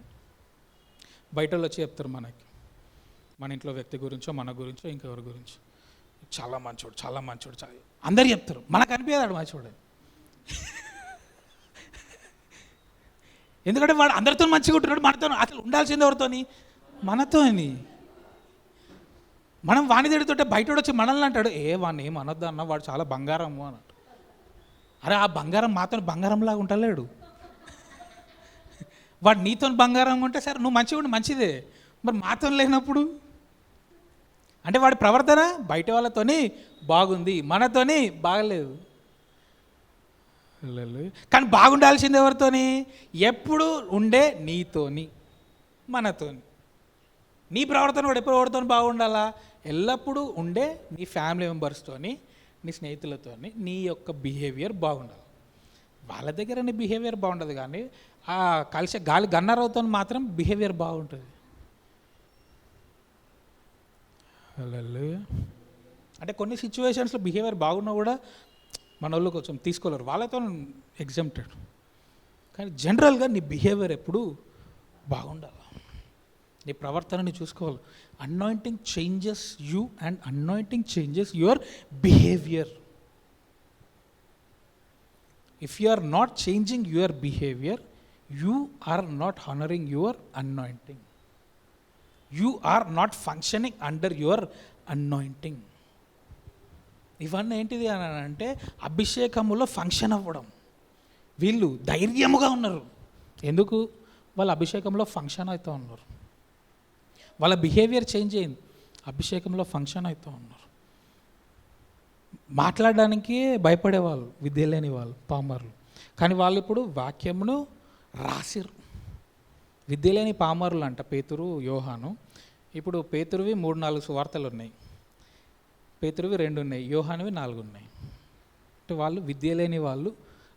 బయట వాళ్ళు వచ్చి చెప్తారు మనకి, మన ఇంట్లో వ్యక్తి గురించో, మన గురించో, ఇంకెవరి గురించో, చాలా మంచోడు, చాలా మంచోడు, చాలా అందరు చెప్తారు. మనకు అనిపించదాడు మంచోడు. ఎందుకంటే వాడు అందరితో మంచిగా ఉంటున్నాడు, మనతో అసలు ఉండాల్సింది ఎవరితోని? మనతోని. మనం వాణి తిడుతుంటే బయట వచ్చి మనల్ని అంటాడు, వాడిని ఏం అనొద్దు అన్న, వాడు చాలా బంగారము అని అంటాడు. అరే ఆ బంగారం మాతో బంగారంలాగా ఉంటలేడు. వాడు నీతో బంగారం ఉంటే సరే నువ్వు మంచిగా ఉండి మంచిదే, మరి మాతో లేనప్పుడు అంటే వాడి ప్రవర్తన బయట వాళ్ళతోని బాగుంది, మనతోని బాగలేదు. కానీ బాగుండాల్సింది ఎవరితోని? ఎప్పుడు ఉండే నీతోని, మనతోని. నీ ప్రవర్తన కూడా ఎప్పుడు ఎవరితో బాగుండాలా? ఎల్లప్పుడూ ఉండే నీ ఫ్యామిలీ మెంబర్స్తోని, నీ స్నేహితులతోని నీ యొక్క బిహేవియర్ బాగుండాలి. వాళ్ళ దగ్గర నీ బిహేవియర్ బాగుండదు, కానీ ఆ కలిసే గాలి గన్నారవుతో మాత్రం బిహేవియర్ బాగుంటుంది. అంటే కొన్ని సిచ్యువేషన్స్లో బిహేవియర్ బాగున్నా కూడా మన వాళ్ళు కొంచెం తీసుకోలేరు, వాళ్ళతో ఎగ్జామ్టెడ్. కానీ జనరల్గా నీ బిహేవియర్ ఎప్పుడు బాగుండాలి, నీ ప్రవర్తనని చూసుకోవాలి. Anointing changes you and anointing changes your behaviour. If you are not changing your behaviour, you are not honouring your anointing. You are not functioning under your anointing. ఇవన్నీ ఏంటిది అని అంటే అభిషేకములో ఫంక్షన్ అవ్వడం. వీళ్ళు ధైర్యముగా ఉన్నారు, ఎందుకు? వాళ్ళ అభిషేకంలో ఫంక్షన్ అవుతూ ఉన్నారు. వాళ్ళ బిహేవియర్ చేంజ్ అయింది, అభిషేకంలో ఫంక్షన్ అవుతూ ఉన్నారు. మాట్లాడడానికి భయపడేవాళ్ళు, విద్య లేని వాళ్ళు, పామరులు. కానీ వాళ్ళు ఇప్పుడు వాక్యమును రాసిరు. విద్య లేని పామరులు అంట పేతురు, యోహాను. ఇప్పుడు పేతురువి 3-4 సువార్తలు ఉన్నాయి, పేతురువి 2 ఉన్నాయి, యోహానువి 4 ఉన్నాయి. అంటే వాళ్ళు విద్య లేని వాళ్ళు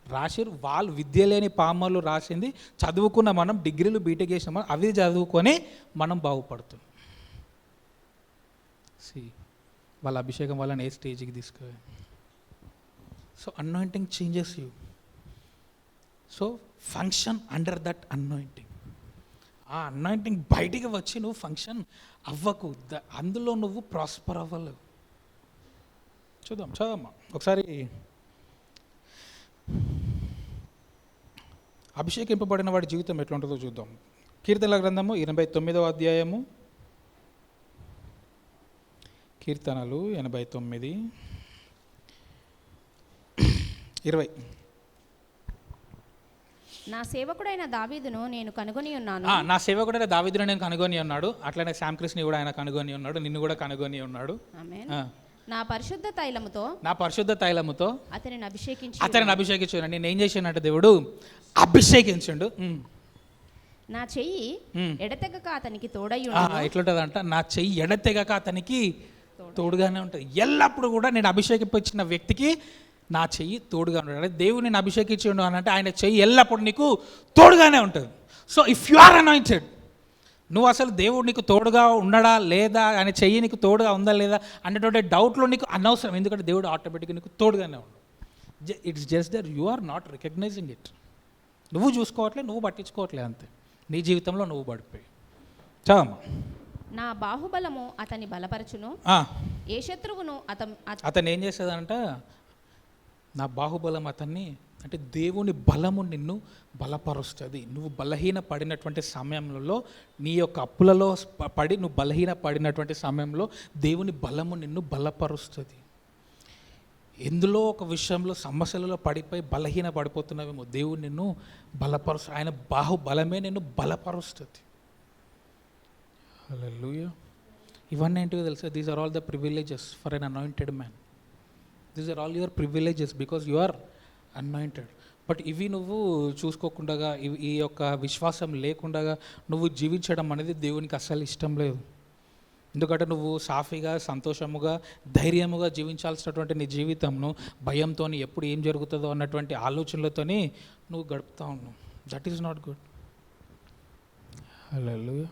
రాసిరు. వాళ్ళు విద్య లేని పామర్లు రాసింది చదువుకున్న మనం, డిగ్రీలు బీటెక్ చేసిన మనం, అవి చదువుకొని మనం బాగుపడుతున్నాం. వాళ్ళ అభిషేకం వాళ్ళని ఏ స్టేజ్కి తీసుకెళ్ళి. So anointing changes you. So function under that anointing. ఆ అనాయింటింగ్ బయటికి వచ్చి నువ్వు ఫంక్షన్ అవ్వకు, అందులో నువ్వు ప్రాస్పర్ అవ్వలేవు. చదవమ్మా ఒకసారి. అభిషేకింపబడిన వాడి జీవితం ఎట్లా ఉంటుందో చూద్దాం. కీర్తనల గ్రంథము 89వ అధ్యాయము, కీర్తనలు 89:20. నా సేవకుడైన దావీదును నేను కనుగొని ఉన్నాను. నా సేవకుడైన దావీదును నేను కనుగొని ఉన్నాడు. అట్లనే శామ్ క్రిస్ని కూడా ఆయన కనుగొని ఉన్నాడు, నిన్ను కూడా కనుగొని ఉన్నాడు. ఆమేన్. నా పరిశుద్ధ తైలముతో అతనిని అభిషేకించాడు. నేను ఏం చేశానంటే దేవుడు అభిషేకించండు. నా చెయ్యి ఎడతెగక అతనికి తోడై ఎట్లుంటదంట, నా చెయ్యి ఎడతెగక అతనికి తోడుగానే ఉంటుంది. ఎల్లప్పుడు కూడా నేను అభిషేకించిన వ్యక్తికి నా చెయ్యి తోడుగా ఉంటాడు. అంటే దేవుడు నేను అభిషేకించిండు అని అంటే ఆయన చెయ్యి ఎల్లప్పుడు నీకు తోడుగానే ఉంటుంది. So if you are anointed, నువ్వు అసలు దేవుడు నీకు తోడుగా ఉండడా లేదా, ఆయన చెయ్యి నీకు తోడుగా ఉందా లేదా అనేటువంటి డౌట్లో నీకు అనవసరం. ఎందుకంటే దేవుడు ఆటోమేటిక్గా నీకు తోడుగానే ఉన్నాడు. It's just that you are not recognising it. నువ్వు చూసుకోవట్లే, నువ్వు పట్టించుకోవట్లే, అంతే. నీ జీవితంలో నువ్వు పడిపోయి చావమ్మా. నా బాహుబలము అతన్ని బలపరచును. ఏ శత్రువును అతను ఏం చేస్తుందంట, నా బాహుబలం అతన్ని, అంటే దేవుని బలము నిన్ను బలపరుస్తుంది. నువ్వు బలహీన పడినటువంటి సమయంలో, నీ యొక్క అప్పులలో పడి నువ్వు బలహీన పడినటువంటి సమయంలో దేవుని బలము నిన్ను బలపరుస్తుంది. ఎందులో ఒక విషయంలో సమస్యలలో పడిపోయి బలహీన పడిపోతున్నావేమో, దేవుడు నిన్ను బలపరుస్తుంది. ఆయన బాహుబలమే నిన్ను బలపరుస్తుంది. హల్లెలూయా. ఇవన్నీ ఏంటివో తెలుసా? These are all the privileges for an anointed man. These are all your privileges because you are anointed. But ఇవి నువ్వు చూసుకోకుండా, ఈ యొక్క విశ్వాసం లేకుండా నువ్వు జీవించడం అనేది దేవునికి అస్సలు ఇష్టం లేదు. ఎందుకంటే నువ్వు సాఫీగా, సంతోషముగా, ధైర్యముగా జీవించాల్సినటువంటి నీ జీవితంను భయంతో, ఎప్పుడు ఏం జరుగుతుందో అన్నటువంటి ఆలోచనలతోని నువ్వు గడుపుతా ఉన్నావు. That is not good. Hallelujah.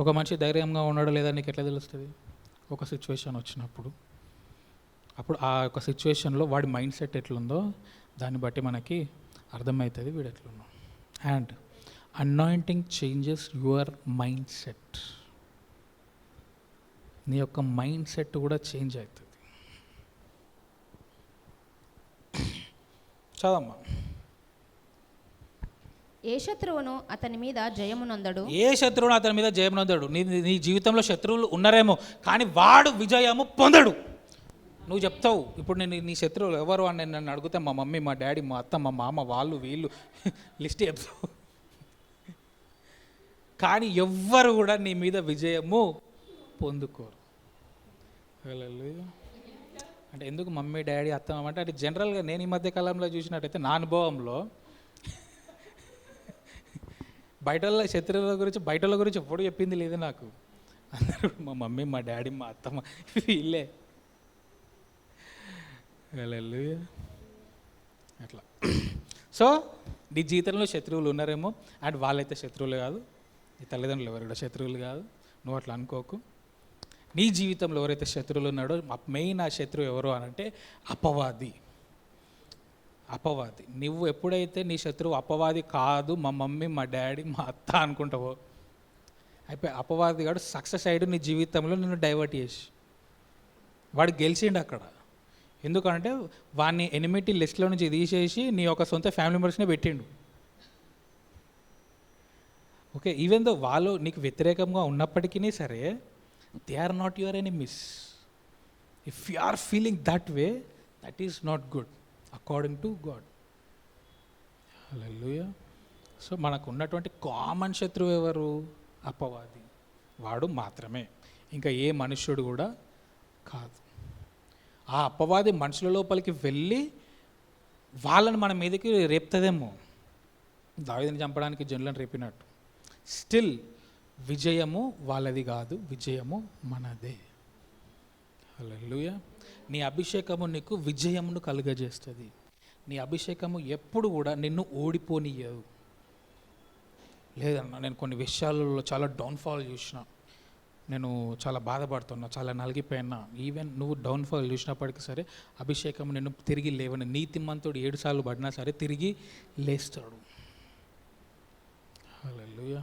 ఒక మనిషి ధైర్యంగా ఉన్నాడో లేదా నీకు ఎట్లా తెలుస్తుంది? ఒక సిచ్యువేషన్ వచ్చినప్పుడు, అప్పుడు ఆ యొక్క సిచ్యువేషన్లో వాడి మైండ్ సెట్ ఎట్లుందో దాన్ని బట్టి మనకి అర్థమవుతుంది వీడు ఎట్లున్నాడు. And anointing changes your mind set. నీ యొక్క మైండ్ సెట్ కూడా చేంజ్ అవుతుంది. చదమ్మా. ఏ శత్రువును అతని మీద జయమునందడు. నీ జీవితంలో శత్రువులు ఉన్నారేమో, కానీ వాడు విజయము పొందడు. నువ్వు చెప్తావు ఇప్పుడు నేను నీ శత్రువులు ఎవరు అని నన్ను అడిగితే మా మమ్మీ, మా డాడీ, మా అత్త, మా మామ, వాళ్ళు వీళ్ళు లిస్ట్ చెప్తావు. కానీ ఎవ్వరు కూడా నీ మీద విజయము పొందుకోరు. అంటే ఎందుకు మమ్మీ, డాడీ, అత్త, మామ అంటే జనరల్గా నేను ఈ మధ్య కాలంలో చూసినట్టయితే నా అనుభవంలో శత్రువుల గురించి ఎప్పుడు చెప్పింది లేదు నాకు. అందరూ మా మమ్మీ, మా డాడీ, మా అత్తమ్మ వీళ్ళే. అట్లా. సో నీ జీవితంలో శత్రువులు ఉన్నారేమో, అండ్ వాళ్ళైతే శత్రువులు కాదు, నీ తల్లిదండ్రులు ఎవరు కూడా శత్రువులు కాదు. నువ్వు అట్లా అనుకోకు. నీ జీవితంలో ఎవరైతే శత్రువులు ఉన్నాడో, మెయిన్ ఆ శత్రువు ఎవరు అనంటే అపవాది. నువ్వు ఎప్పుడైతే నీ శత్రువు అపవాది కాదు, మా మమ్మీ, మా డాడీ, మా అత్త అనుకుంటావో, అయిపోయి అపవాది గాడు సక్సెస్ అయ్యాడు నీ జీవితంలో. నిన్ను డైవర్ట్ చేసి వాడు గెలిచిండు అక్కడ. ఎందుకంటే వాడిని ఎనిమిటీ లిస్ట్లో నుంచి తీసేసి నీ యొక్క సొంత ఫ్యామిలీ మెంబర్స్నే పెట్టిండు. ఓకే, ఈవెన్ దో వాళ్ళు నీకు వ్యతిరేకంగా ఉన్నప్పటికీ సరే, they are not your enemies. If you are feeling that way, that is not good according to God. హల్లెలూయా. సో మనకు ఉన్నటువంటి కామన్ శత్రువు ఎవరు? అపవాది. వాడు మాత్రమే, ఇంకా ఏ మనుష్యుడు కూడా కాదు. ఆ అపవాది మనుషుల లోపలికి వెళ్ళి వాళ్ళని మన మీదకి రేపుతుందేమో, దావీదుని చంపడానికి జనులను రేపినట్టు. స్టిల్ విజయము వాళ్ళది కాదు, విజయము మనదే. హల్లెలూయా. నీ అభిషేకము నీకు విజయమును కలుగజేస్తుంది. నీ అభిషేకము ఎప్పుడు కూడా నిన్ను ఓడిపోనియదు. లేదన్నా నేను కొన్ని విషయాలలో చాలా డౌన్ఫాల్ చూసిన, నేను చాలా బాధపడుతున్నా, చాలా నలిగిపోయినా. ఈవెన్ నువ్వు డౌన్ఫాల్ చూసినప్పటికీ సరే, అభిషేకం నిన్ను తిరిగి లేవని. నీతిమంతుడు 7 సార్లు పడినా సరే తిరిగి లేస్తాడు. హల్లెలూయా.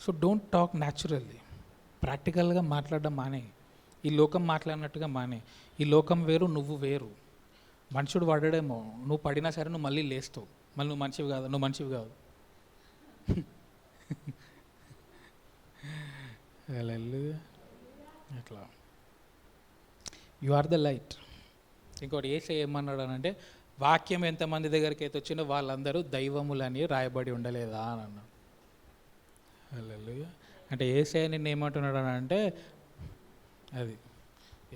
సో డోంట్ టాక్ న్యాచురల్లీ, ప్రాక్టికల్గా మాట్లాడడం మానే. ఈ లోకం మాట్లాడినట్టుగా మానే. ఈ లోకం వేరు, నువ్వు వేరు. మనుషుడు పడడేమో, నువ్వు పడినా సరే నువ్వు మళ్ళీ లేస్తావు, మళ్ళీ నువ్వు మనిషివి కాదు, నువ్వు మనిషివి కాదు. అట్లా యు ఆర్ ద లైట్. ఇంకోటి ఏసై ఏమన్నాడు అంటే, వాక్యం ఎంతమంది దగ్గరికి అయితే వచ్చిందో వాళ్ళందరూ దైవములని రాయబడి ఉండలేదా అని అన్నాడు. హల్లెలూయా. అంటే ఏసై నిన్ను ఏమంటున్నాడు అని అంటే, అది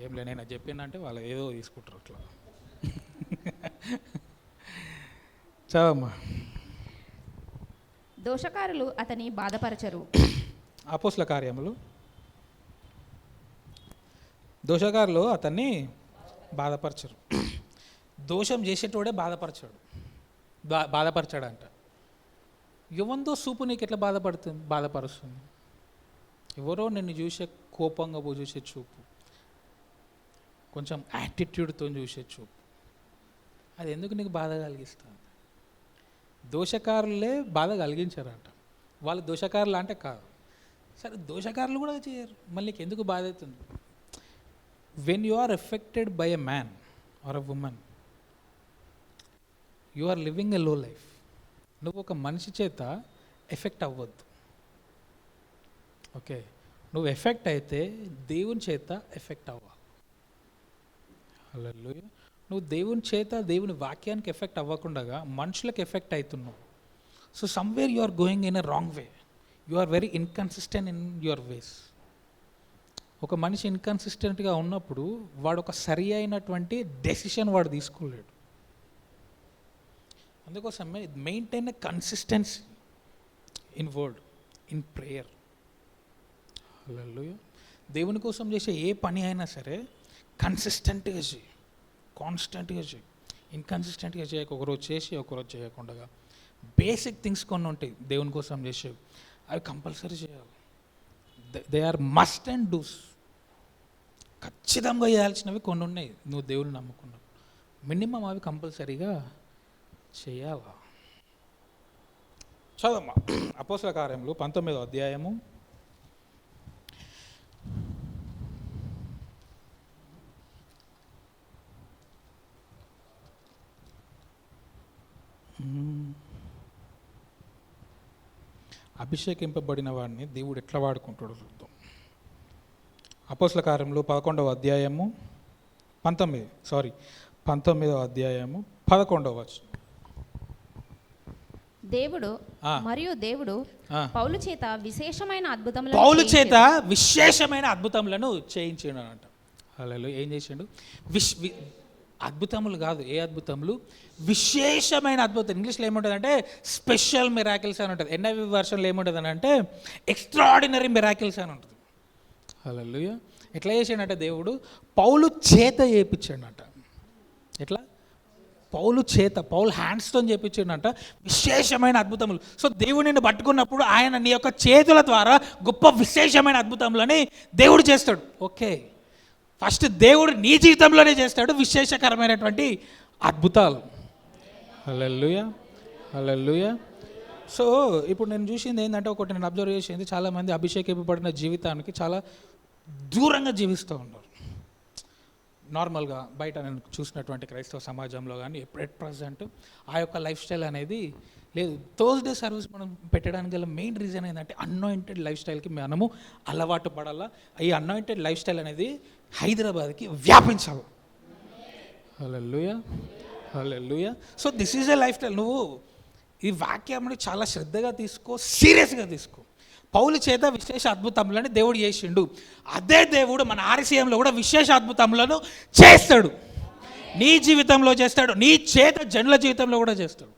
ఏం లే, నేను చెప్పిందంటే వాళ్ళు ఏదో తీసుకుంటారు అట్లా. చదవమ్మా. దోషకారులు అతని బాధపరచరు. అపోస్తల కార్యములు. దోషకారులు అతన్ని బాధపరచరు. దోషం చేసేటోడే బాధపరచాడంట. ఎవందో సూపు నీకు ఎట్లా బాధపరుస్తుంది? ఎవరో నిన్ను చూసే కోపంగా చూసే చూపు, కొంచెం యాటిట్యూడ్తో చూసే చూపు, అది ఎందుకు నీకు బాధ కలిగిస్తుంది? దోషకారులే బాధ కలిగించారంట. వాళ్ళు దోషకారులు అంటే కాదు. సరే, దోషకారులు కూడా చేయరు, మళ్ళీ నీకు ఎందుకు బాధ అవుతుంది? When you are affected by a man or a woman, you are living a low life. నువ్వు ఒక మనిషి చేత ఎఫెక్ట్ అవ్వద్దు. ఓకే, నువ్వు ఎఫెక్ట్ అయితే దేవుని చేత ఎఫెక్ట్ అవ్వాలి. హల్లెలూయా. నువ్వు దేవుని చేత, దేవుని వాక్యానికి ఎఫెక్ట్ అవ్వకుండా మనుషులకు ఎఫెక్ట్ అవుతున్నావు. So somewhere you are going in a wrong way. You are very inconsistent in your ways. ఒక మనిషి ఇన్కన్సిస్టెంట్గా ఉన్నప్పుడు వాడు ఒక సరి అయినటువంటి డెసిషన్ వాడు తీసుకోలేడు. అందుకోసమే maintain a consistency in word, in prayer. Hallelujah. దేవుని కోసం చేసే ఏ పని అయినా సరే కన్సిస్టెంట్గా చేయి, కాన్స్టెంట్గా చేయి. ఇన్కన్సిస్టెంట్గా చేయక ఒకరోజు చేసి ఒకరోజు చేయకుండా బేసిక్ థింగ్స్ కొన్ని ఉంటాయి దేవుని కోసం చేసేవి, అవి కంపల్సరీ చేయాలి. They are must and dos. ఖచ్చితంగా చేయాల్సినవి కొన్ని ఉన్నాయి. నువ్వు దేవుని నమ్ముకున్నావు, మినిమం అవి కంపల్సరీగా చేయాలా. చదమ్మా. అపోస్తల కార్యములు 19వ అధ్యాయము 19 అభిషేకింపబడిన వాడిని దేవుడు ఎట్లా వాడుకుంటాడో చూద్దాం. అపోస్తల కార్యములు 11వ అధ్యాయము 19వ అధ్యాయము 11వ వచనం. దేవుడు పౌలు చేత విశేషమైన అద్భుతములను చేయించాడు అంట. హల్లెలూయా. ఏం చేసిండు? అద్భుతములు కాదు, ఏ అద్భుతములు? విశేషమైన అద్భుతం. ఇంగ్లీష్లో ఏముంటుంది అంటే స్పెషల్ మిరాకిల్స్ అని ఉంటుంది. NIV వర్షన్లో ఏముంటుంది అని అంటే ఎక్స్ట్రాడినరీ మిరాకిల్స్ అని ఉంటుంది. హల్లెలూయా. ఎట్లా చేసాడంటే దేవుడు పౌలు చేత చేయించాడంట. ఎట్లా? పౌలు హ్యాండ్స్తో చేయించాడంట విశేషమైన అద్భుతములు. సో దేవుడిని పట్టుకున్నప్పుడు ఆయన నీ యొక్క చేతుల ద్వారా గొప్ప విశేషమైన అద్భుతములని దేవుడు చేస్తాడు. ఓకే, ఫస్ట్ దేవుడు నీ జీవితంలోనే చేస్తాడు విశేషకరమైనటువంటి అద్భుతాలు. హల్లెలూయా, హల్లెలూయా. సో ఇప్పుడు నేను చూసింది ఏంటంటే, ఒకటి నేను అబ్జర్వ్ చేసింది, చాలామంది అభిషేకింపబడిన జీవితానికి చాలా దూరంగా జీవిస్తూ ఉన్నారు. నార్మల్గా బయట నేను చూసినటువంటి క్రైస్తవ సమాజంలో కానీ ఎట్ ప్రజెంట్ ఆ యొక్క లైఫ్ స్టైల్ అనేది లేదు. థర్స్డే సర్వీస్ మనం పెట్టడానికి గల మెయిన్ రీజన్ ఏంటంటే అనాయింటెడ్ లైఫ్ స్టైల్కి మనము అలవాటు పడాలా. ఈ అనాయింటెడ్ లైఫ్ స్టైల్ అనేది హైదరాబాద్కి వ్యాపించాలి. Hallelujah, hallelujah. So this is a lifestyle. నువ్వు ఈ వాక్యాన్ని చాలా శ్రద్ధగా తీసుకో, సీరియస్గా తీసుకో. పౌలు చేత విశేష అద్భుతములను దేవుడు చేసిండు. అదే దేవుడు మన RCMలో కూడా విశేష అద్భుతములను చేస్తాడు. నీ జీవితంలో చేస్తాడు, నీ చేత జనుల జీవితంలో కూడా చేస్తాడు.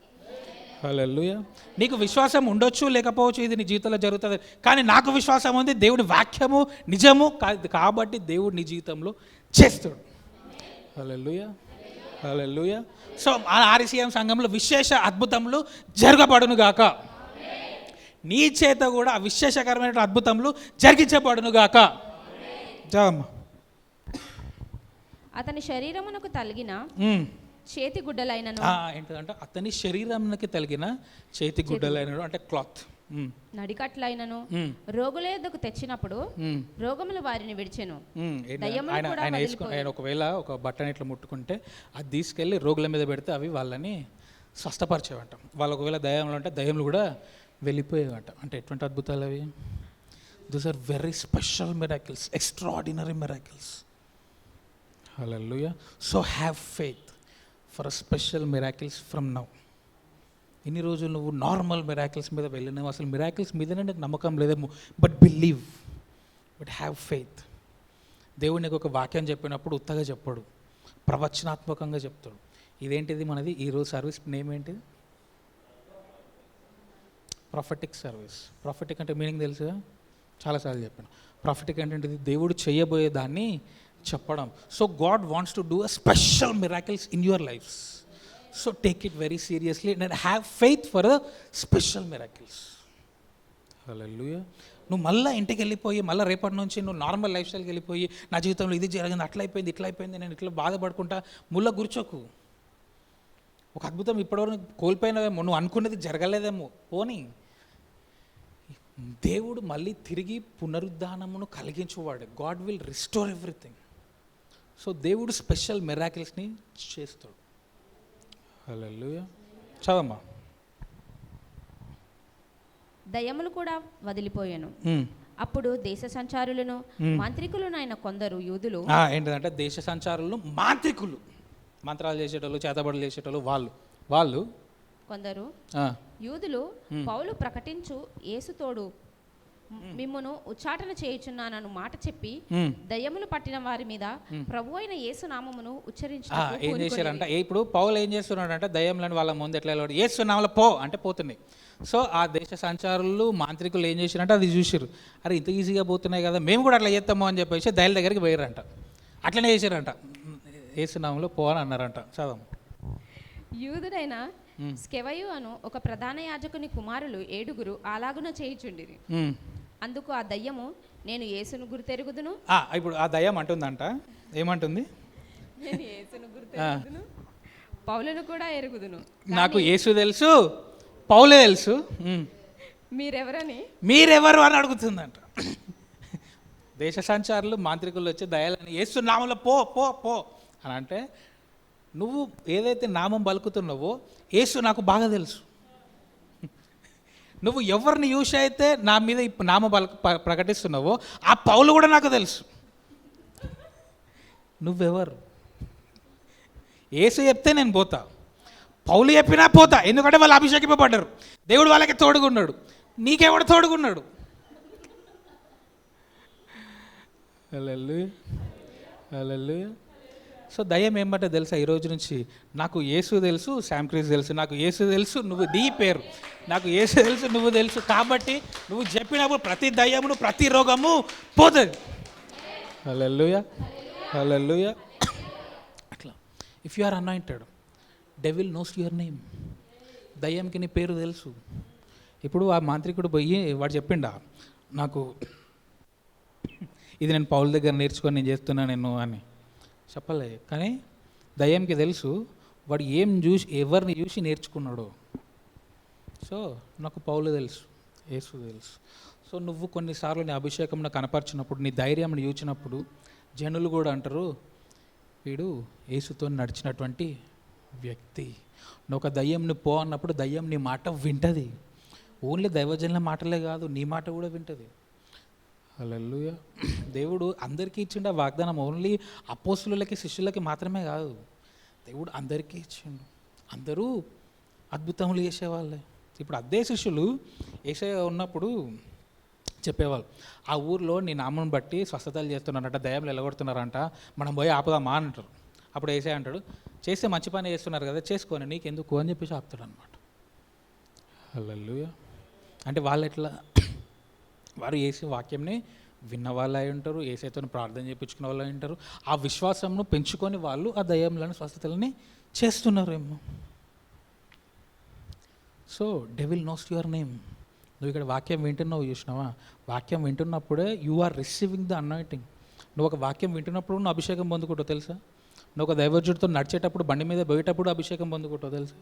హల్లెలూయా. నీకు విశ్వాసం ఉండొచ్చు, లేకపోవచ్చు, ఇది నీ జీవితంలో జరుగుతుంది. కానీ నాకు విశ్వాసం ఉంది, దేవుడి వాక్యము నిజము కాబట్టి దేవుడు నీ జీవితంలో చేస్తాడు. హల్లెలూయా, హల్లెలూయా. సో ఆ RCM సంఘంలో విశేష అద్భుతములు జరగబడును గాక. నీ చేత కూడా విశేషకరమైన అద్భుతములు జరిగించబడును గాక. జామ. అతని శరీరమునకు తలిగిన చేతి గుడ్డలైనను. ఏంటంటే అతని శరీరానికి తలిగిన చేతి గుడ్డలైనను అంటే క్లాత్. నడికట్లైనను రోగుల యొద్దకు తెచ్చినప్పుడు రోగములు వారిని విడిచెను. ఆయన ఒకవేళ ఒక బట్టని ఇట్లా ముట్టుకుంటే అది తీసుకెళ్ళి రోగుల మీద పెడితే అవి వాళ్ళని స్వస్థపరిచేవంట. వాళ్ళు ఒకవేళ దయ్యంలో ఉంటే దయ్యంలు కూడా వెళ్ళిపోయేవంట. అంటే ఎటువంటి అద్భుతాలు అవి! Those are very special miracles, extraordinary miracles. Hallelujah. So have faith for a special miracles from now. ఇన్ని రోజులు నువ్వు నార్మల్ మిరాకిల్స్ మీద వెళ్ళినావు, అసలు మిరాకిల్స్ మీదనే నీకు నమ్మకం లేదేమో, but believe, but have faith. దేవుడు నీకు ఒక వాక్యం చెప్పినప్పుడు ఉత్తగా చెప్పాడు, ప్రవచనాత్మకంగా చెప్తాడు. ఇదేంటిది మనది ఈరోజు సర్వీస్ నేమ్ ఏంటిది? Prophetic service. ప్రాఫెటిక్ అంటే మీనింగ్ తెలుసుగా, చాలాసార్లు చెప్పాను. ప్రాఫెటిక్ అంటే దేవుడు చేయబోయే దాన్ని చెప్పడం. So God wants to do a special miracles in your lifes. So take it very seriously and have faith for a special miracles. Hallelujah. నువ్వు మళ్ళీ ఇంటికి వెళ్ళిపోయి మళ్ళీ రేపటి నుంచి నువ్వు నార్మల్ లైఫ్ స్టైల్కి వెళ్ళిపోయి నా జీవితంలో ఇది జరిగింది, అట్లా అయిపోయింది, నేను ఇట్లా బాధపడుకుంటా ముళ్ళ కూర్చోకు. ఒక అద్భుతం ఇప్పటివరకు కోల్పోయినవేమో, నువ్వు అనుకున్నది జరగలేదేమో, పోనీ. దేవుడు మళ్ళీ తిరిగి పునరుద్ధానమును కలిగించువాడు. God will restore everything. So దేవుడు స్పెషల్ మిరాకిల్స్ని చేస్తాడు. హల్లెలూయా. చదమ్మా. దయ్యములు కూడా వదిలిపోయాను. అప్పుడు దేశ సంచారులను మాంత్రికులునైన కొందరు యూదులు, ఏంటంటే దేశ సంచారులను మాంత్రికులు, మంత్రాలు చేసేటోళ్ళు, చేతబడులు చేసేటోళ్ళు వాళ్ళు కొందరు యూదులు పౌలు ప్రకటించు యేసుతోడు మిమ్మును ఉచ్చాటన చేయుచున్నానను మాట చెప్పి దయ్యములు పట్టిన వారి మీద ప్రభు అయిన యేసు నామమును ఉచ్చరించుటకు ఏం చేశారంట. ఇప్పుడు పౌలు ఏం చేస్తున్నాడంటే దయ్యములను వాళ్ళ ముందు ఎట్లా యేసు నామములో పో అంటే పోతున్నాయి. సో ఆ దేశ సంచారులు మాంత్రికులు ఏం చేశారంటే అది చూసిరు, అరే ఇంత ఈజీగా పోతున్నాయి కదా, మేము కూడా అట్లా చేస్తాము అని చెప్పేసి దయ్యాల దగ్గరికి పోయారంట. అట్లనే చేశారంట, యేసు నామములో పో అని అన్నారంట. చదవం. యూదుడైన స్కెవయు అను ఒక ప్రధాన యాజకుని కుమారులు 7 అలాగున చేయుచుండిరి. అందుకు ఆ దయ్యము, నేను యేసును గుర్తెరుగుదును. ఇప్పుడు ఆ దయ్యం అంటుందంట, ఏమంటుంది? నేను యేసును గుర్తెరుగుదును, పౌలును కూడా ఎరుగుదును. నాకు యేసు తెలుసు, పౌలే తెలుసు, మీరెవరు అని అడుగుతుందంట. దేశ సంచారులు మాంత్రికులు వచ్చి దయ్యాలని యేసు నామంలో పో పో పో అని అంటే, నువ్వు ఏదైతే నామం పలుకుతున్నావో యేసు నాకు బాగా తెలుసు. నువ్వు ఎవరిని యూస్ అయితే నా మీద నామ ప్రకటిస్తున్నావో ఆ పౌలు కూడా నాకు తెలుసు. నువ్వెవరు? యేసు చెప్తే నేను పోతా, పౌలు చెప్పినా పోతా, ఎందుకంటే వాళ్ళు అభిషేకింపబడ్డారు, దేవుడు వాళ్ళకి తోడుగున్నాడు. నీకెవడు తోడుగున్నాడు? హల్లెలూయా, హల్లెలూయా. సో దయ్యం ఏమంటే తెలుసా, ఈరోజు నుంచి నాకు యేసు తెలుసు, శామ్ క్రిస్ తెలుసు, నాకు యేసు తెలుసు, నువ్వు నీ పేరు, నాకు యేసు తెలుసు, నువ్వు తెలుసు, కాబట్టి నువ్వు చెప్పినప్పుడు ప్రతి దయ్యమును ప్రతి రోగము పోతుంది. Hallelujah, hallelujah. అట్లా if you are anointed, devil knows your name. దయ్యంకి నీ పేరు తెలుసు. ఇప్పుడు ఆ మాంత్రికుడు పోయి వాడు చెప్పిండా, నాకు ఇది నేను పౌల దగ్గర నేర్చుకొని నేను చేస్తున్నా నేను అని చెప్పలే. కానీ దయ్యంకి తెలుసు వాడు ఏం చూసి ఎవరిని చూసి నేర్చుకున్నాడో. సో నాకు పౌలు తెలుసు, యేసు తెలుసు. సో నువ్వు కొన్నిసార్లు నీ అభిషేకంను కనపరిచినప్పుడు, నీ ధైర్యంని చూచినప్పుడు జనులు కూడా అంటారు, వీడు యేసుతో నడిచినటువంటి వ్యక్తి. నువ్వు ఒక దయ్యంని పో అన్నప్పుడు దయ్యం నీ మాట వింటది. ఓన్లీ దైవజనుల మాటలే కాదు, నీ మాట కూడా వింటది. హల్లెలూయా. దేవుడు అందరికీ ఇచ్చిండు ఆ వాగ్దానం. ఓన్లీ అపోస్తులకి శిష్యులకి మాత్రమే కాదు, దేవుడు అందరికీ ఇచ్చిండు. అందరూ అద్భుతములు చేసేవాళ్ళే. ఇప్పుడు అదే శిష్యులు యేసయ్య ఉన్నప్పుడు చెప్పేవాళ్ళు, ఆ ఊర్లో నీ నామం బట్టి స్వస్థతలు చేస్తున్నారంట, దయ్యాలు ఎలగొడుతున్నారంట, మనం పోయి ఆపుదామా అని అంటారు. అప్పుడు యేసయ్య అంటాడు, చేస్తే మంచి పని చేస్తున్నారు కదా, చేసుకొని నీకెందుకు అని చెప్పేసి ఆపుతాడు అనమాట. హల్లెలూయా. అంటే వాళ్ళు ఎట్లా, వారు యేసు వాక్యంని విన్న వాళ్ళు అయి ఉంటారు, యేసయ్యతో ప్రార్థన చేయించుకున్న వాళ్ళు అయి ఉంటారు. ఆ విశ్వాసంను పెంచుకొని వాళ్ళు ఆ దయ్యంలను స్వస్థతలని చేస్తున్నారేమో. So devil knows your name. నువ్వు ఇక్కడ వాక్యం వింటున్నావు, చూసినావా? వాక్యం వింటున్నప్పుడే you are receiving the anointing. నువ్వు ఒక వాక్యం వింటున్నప్పుడు నువ్వు అభిషేకం పొందుకుంటావు తెలుసా? నువ్వు ఒక దైవజుడితో నడిచేటప్పుడు, బండి మీద పోయేటప్పుడు అభిషేకం పొందుకుంటావు తెలుసా?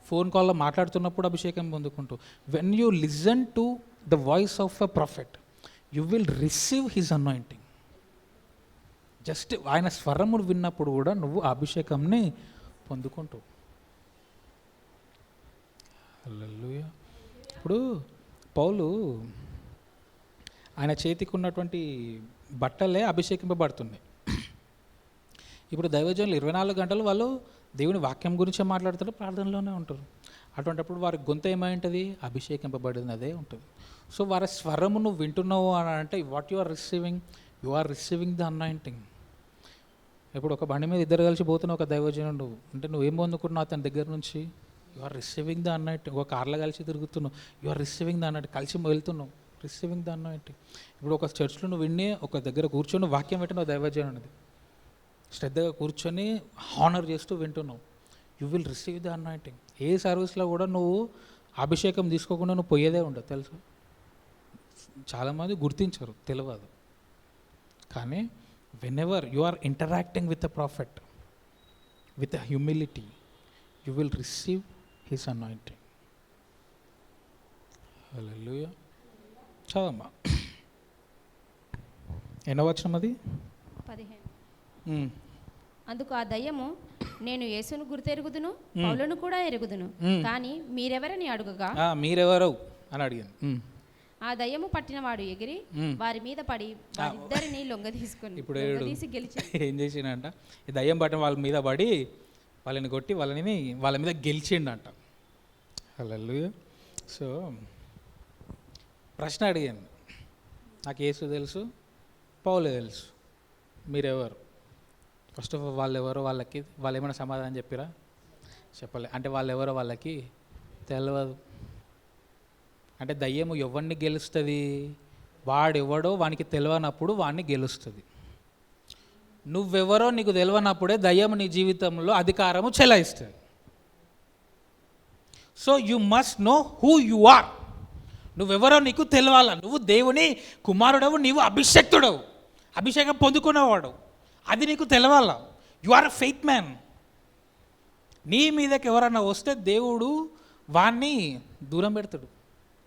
ఫోన్ కాల్లో మాట్లాడుతున్నప్పుడు అభిషేకం పొందుకుంటూ. When you listen to the voice of a prophet you will receive his anointing. Just ఆయన స్వరమును విన్నప్పుడు కూడా నువ్వు ఆ అభిషేకంని పొందుకుంటూ. హల్లెలూయా. ఇప్పుడు పౌలు ఆయన చేతికి ఉన్నటువంటి బట్టలే అభిషేకింపబడుతున్నాయి. ఇప్పుడు దైవజనులు 24 గంటలు వాళ్ళు దేవుని వాక్యం గురించే మాట్లాడతారు, ప్రార్థనలోనే ఉంటారు. అటువంటిప్పుడు వారి గొంతు ఏమై ఉంటుంది? అభిషేకింపబడినదే ఉంటుంది. సో వారి స్వరము నువ్వు వింటున్నావు అని అంటే what you are receiving the anointing. ఇప్పుడు ఒక బండి మీద ఇద్దరు కలిసి పోతున్నావు, ఒక దైవజనుడు అంటే నువ్వేం పొందుకున్నావు అతని దగ్గర నుంచి? You are receiving the anointing. ఒక కార్లో కలిసి తిరుగుతున్నావు, you are receiving the anointing. కలిసి వెళ్తున్నావు, రిసీవింగ్ ద అనాయింటింగ్. ఇప్పుడు ఒక చర్చ్లో నువ్వు విని ఒక దగ్గర కూర్చొని వాక్యం పెట్టినావు దైవజనుడిది, శ్రద్ధగా కూర్చొని హానర్ చేస్తూ వింటున్నావు, you will receive the anointing. ఏ సర్వీస్లో కూడా నువ్వు అభిషేకం తీసుకోకుండా నువ్వు పోయేదే ఉండదు, తెలుసు. చాలామంది గుర్తించరు, తెలియదు. కానీ whenever you are interacting with the prophet with humility you will receive his anointing. Hallelujah. చదమ్మా, ఎన్నో వచనం అది? 15. అందుకు ఆ దయ్యము, నేను యేసును గుర్తెరుగుదును, పౌలును కూడా ఎరుగుదును, కానీ మీరెవరని అడుగగా, మీరెవరు అని అడిగాను. ఆ దయ్యము పట్టినవాడు ఎగిరి వారి మీద పడి వారిద్దరిని లొంగ తీసుకుని ఇప్పుడు గెలిచి ఏం చేసిండంట? ఈ దయ్యం పట్టిన వాళ్ళ మీద పడి వాళ్ళని కొట్టి వాళ్ళ మీద గెలిచిండంట. హల్లెలూయా. సో ప్రశ్న అడిగాను, నాకు యేసు తెలుసు, పౌలు తెలుసు, మీరెవరు? ఫస్ట్ ఆఫ్ ఆల్ వాళ్ళు ఎవరో వాళ్ళు ఏమైనా సమాధానం చెప్పిరా? చెప్పలే. అంటే వాళ్ళు ఎవరో వాళ్ళకి తెలియదు. అంటే దయ్యము ఎవరిని గెలుస్తుంది? వాడెవడో వానికి తెలియనప్పుడు వాడిని గెలుస్తుంది. నువ్వెవరో నీకు తెలియనప్పుడే దయ్యము నీ జీవితంలో అధికారము చెలాయిస్తుంది. So you must know who you are. నువ్వెవరో నీకు తెలియాల. నువ్వు దేవుని కుమారుడవు, నీవు అభిషక్తుడవు, అభిషేకం పొందుకునేవాడు, అది నీకు తెలవాల. You are a faith man. నీ మీదకి ఎవరన్నా వస్తే దేవుడు వాణ్ణి దూరం పెడతాడు,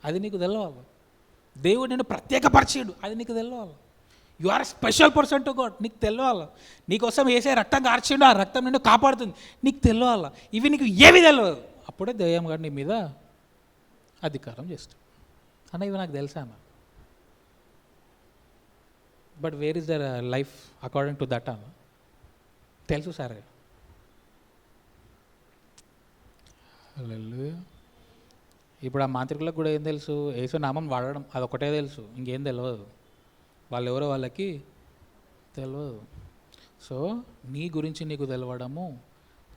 అది నీకు తెలవాలి. దేవుడు నేను ప్రత్యేకపరిచాడు, అది నీకు తెలవాలి. You are special person to God, నీకు తెలవాలి. నీకోసం వేసే రక్తం కార్చిండు, ఆ రక్తం నిన్ను కాపాడుతుంది, నీకు తెలవాలి. ఇవి నీకు ఏవి తెలియదు, అప్పుడే దయ్యం గారు నీ మీద అధికారం చేస్తాడు. అన్న ఇవి నాకు తెలుసా అన్న, but where is their life according to that అన్న? తెలుసు సరే. ఇప్పుడు ఆ మాంత్రికులకు కూడా ఏం తెలుసు? యేసు నామం వాడడం అదొకటే తెలుసు, ఇంకేం తెలియదు. వాళ్ళు ఎవరో వాళ్ళకి తెలియదు. సో నీ గురించి నీకు తెలవడము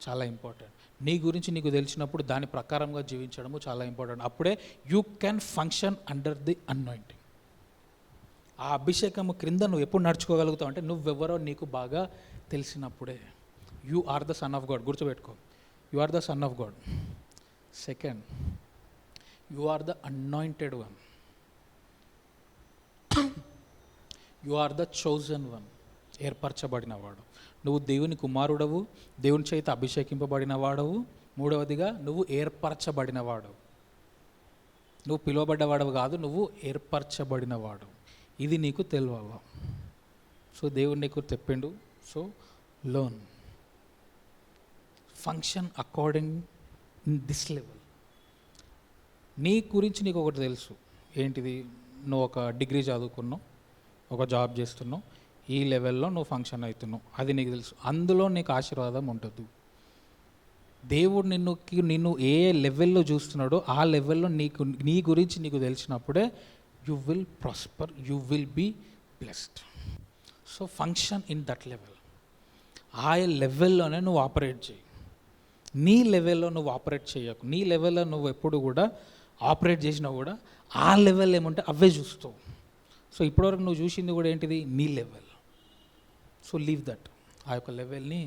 చాలా ఇంపార్టెంట్. నీ గురించి నీకు తెలిసినప్పుడు దాని ప్రకారంగా జీవించడము చాలా ఇంపార్టెంట్. అప్పుడే you can function under the anointing. ఆ అభిషేకము క్రింద నువ్వు ఎప్పుడు నడుచుకోగలుగుతావు అంటే నువ్వెవరో నీకు బాగా తెలిసినప్పుడే. You are the son of God, గుర్తుపెట్టుకో. You are the son of God. Second, you are the anointed one. You are the chosen one, ఏర్పరచబడినవాడు. నువ్వు దేవుని కుమారుడవు, దేవుని చేత అభిషేకింపబడిన వాడవు. మూడవదిగా నువ్వు ఏర్పరచబడినవాడు. నువ్వు పిలువబడ్డవాడవు కాదు, నువ్వు ఏర్పరచబడినవాడు. ఇది నీకు తెలియాల. సో దేవుడు నీకు చెప్పిండు. So learn, function according in this level. నీ గురించి నీకు ఒకటి తెలుసు, ఏంటిది? నువ్వు ఒక డిగ్రీ చదువుకున్నావు, ఒక జాబ్ చేస్తున్నావు, ఈ లెవెల్లో నువ్వు ఫంక్షన్ అవుతున్నావు, అది నీకు తెలుసు. అందులో నీకు ఆశీర్వాదం ఉంటుంది. దేవుడు నిన్ను ఏ లెవెల్లో చూస్తున్నాడో ఆ లెవెల్లో నీ గురించి నీకు తెలిసినప్పుడే you will prosper, you will be blessed. So function in that level. ఆ లెవెల్లోనే నువ్వు ఆపరేట్ చేయి. నీ లెవెల్లో నువ్వు ఆపరేట్ చేయకు. నీ లెవెల్లో నువ్వు ఎప్పుడు కూడా ఆపరేట్ చేసినా కూడా ఆ లెవెల్ ఏమంటే అవే చూస్తావు. సో ఇప్పటివరకు నువ్వు చూసింది కూడా ఏంటిది? నీ లెవెల్. సో లీవ్ దట్, ఆ యొక్క లెవెల్ని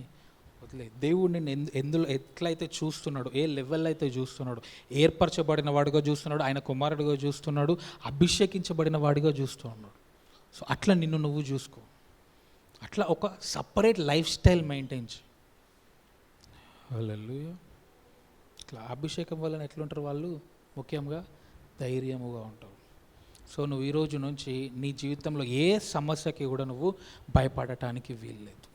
వదిలే. దేవుడు నిన్ను ఎందులో ఎట్లయితే చూస్తున్నాడు, ఏ లెవెల్ అయితే చూస్తున్నాడు, ఏర్పరచబడిన వాడిగా చూస్తున్నాడు, ఆయన కుమారుడిగా చూస్తున్నాడు, అభిషేకించబడిన వాడిగా చూస్తూ ఉన్నాడు. సో అట్లా నిన్ను నువ్వు చూసుకో. అట్లా ఒక సపరేట్ లైఫ్ స్టైల్ మెయింటైన్ చేయి. హల్లెలూయా. అట్లా అభిషేకం వలన ఎట్లుంటారు వాళ్ళు? ముఖ్యంగా ధైర్యముగా ఉంటారు. సో నువ్వు ఈరోజు నుంచి నీ జీవితంలో ఏ సమస్యకి కూడా నువ్వు భయపడటానికి వీల్లేదు.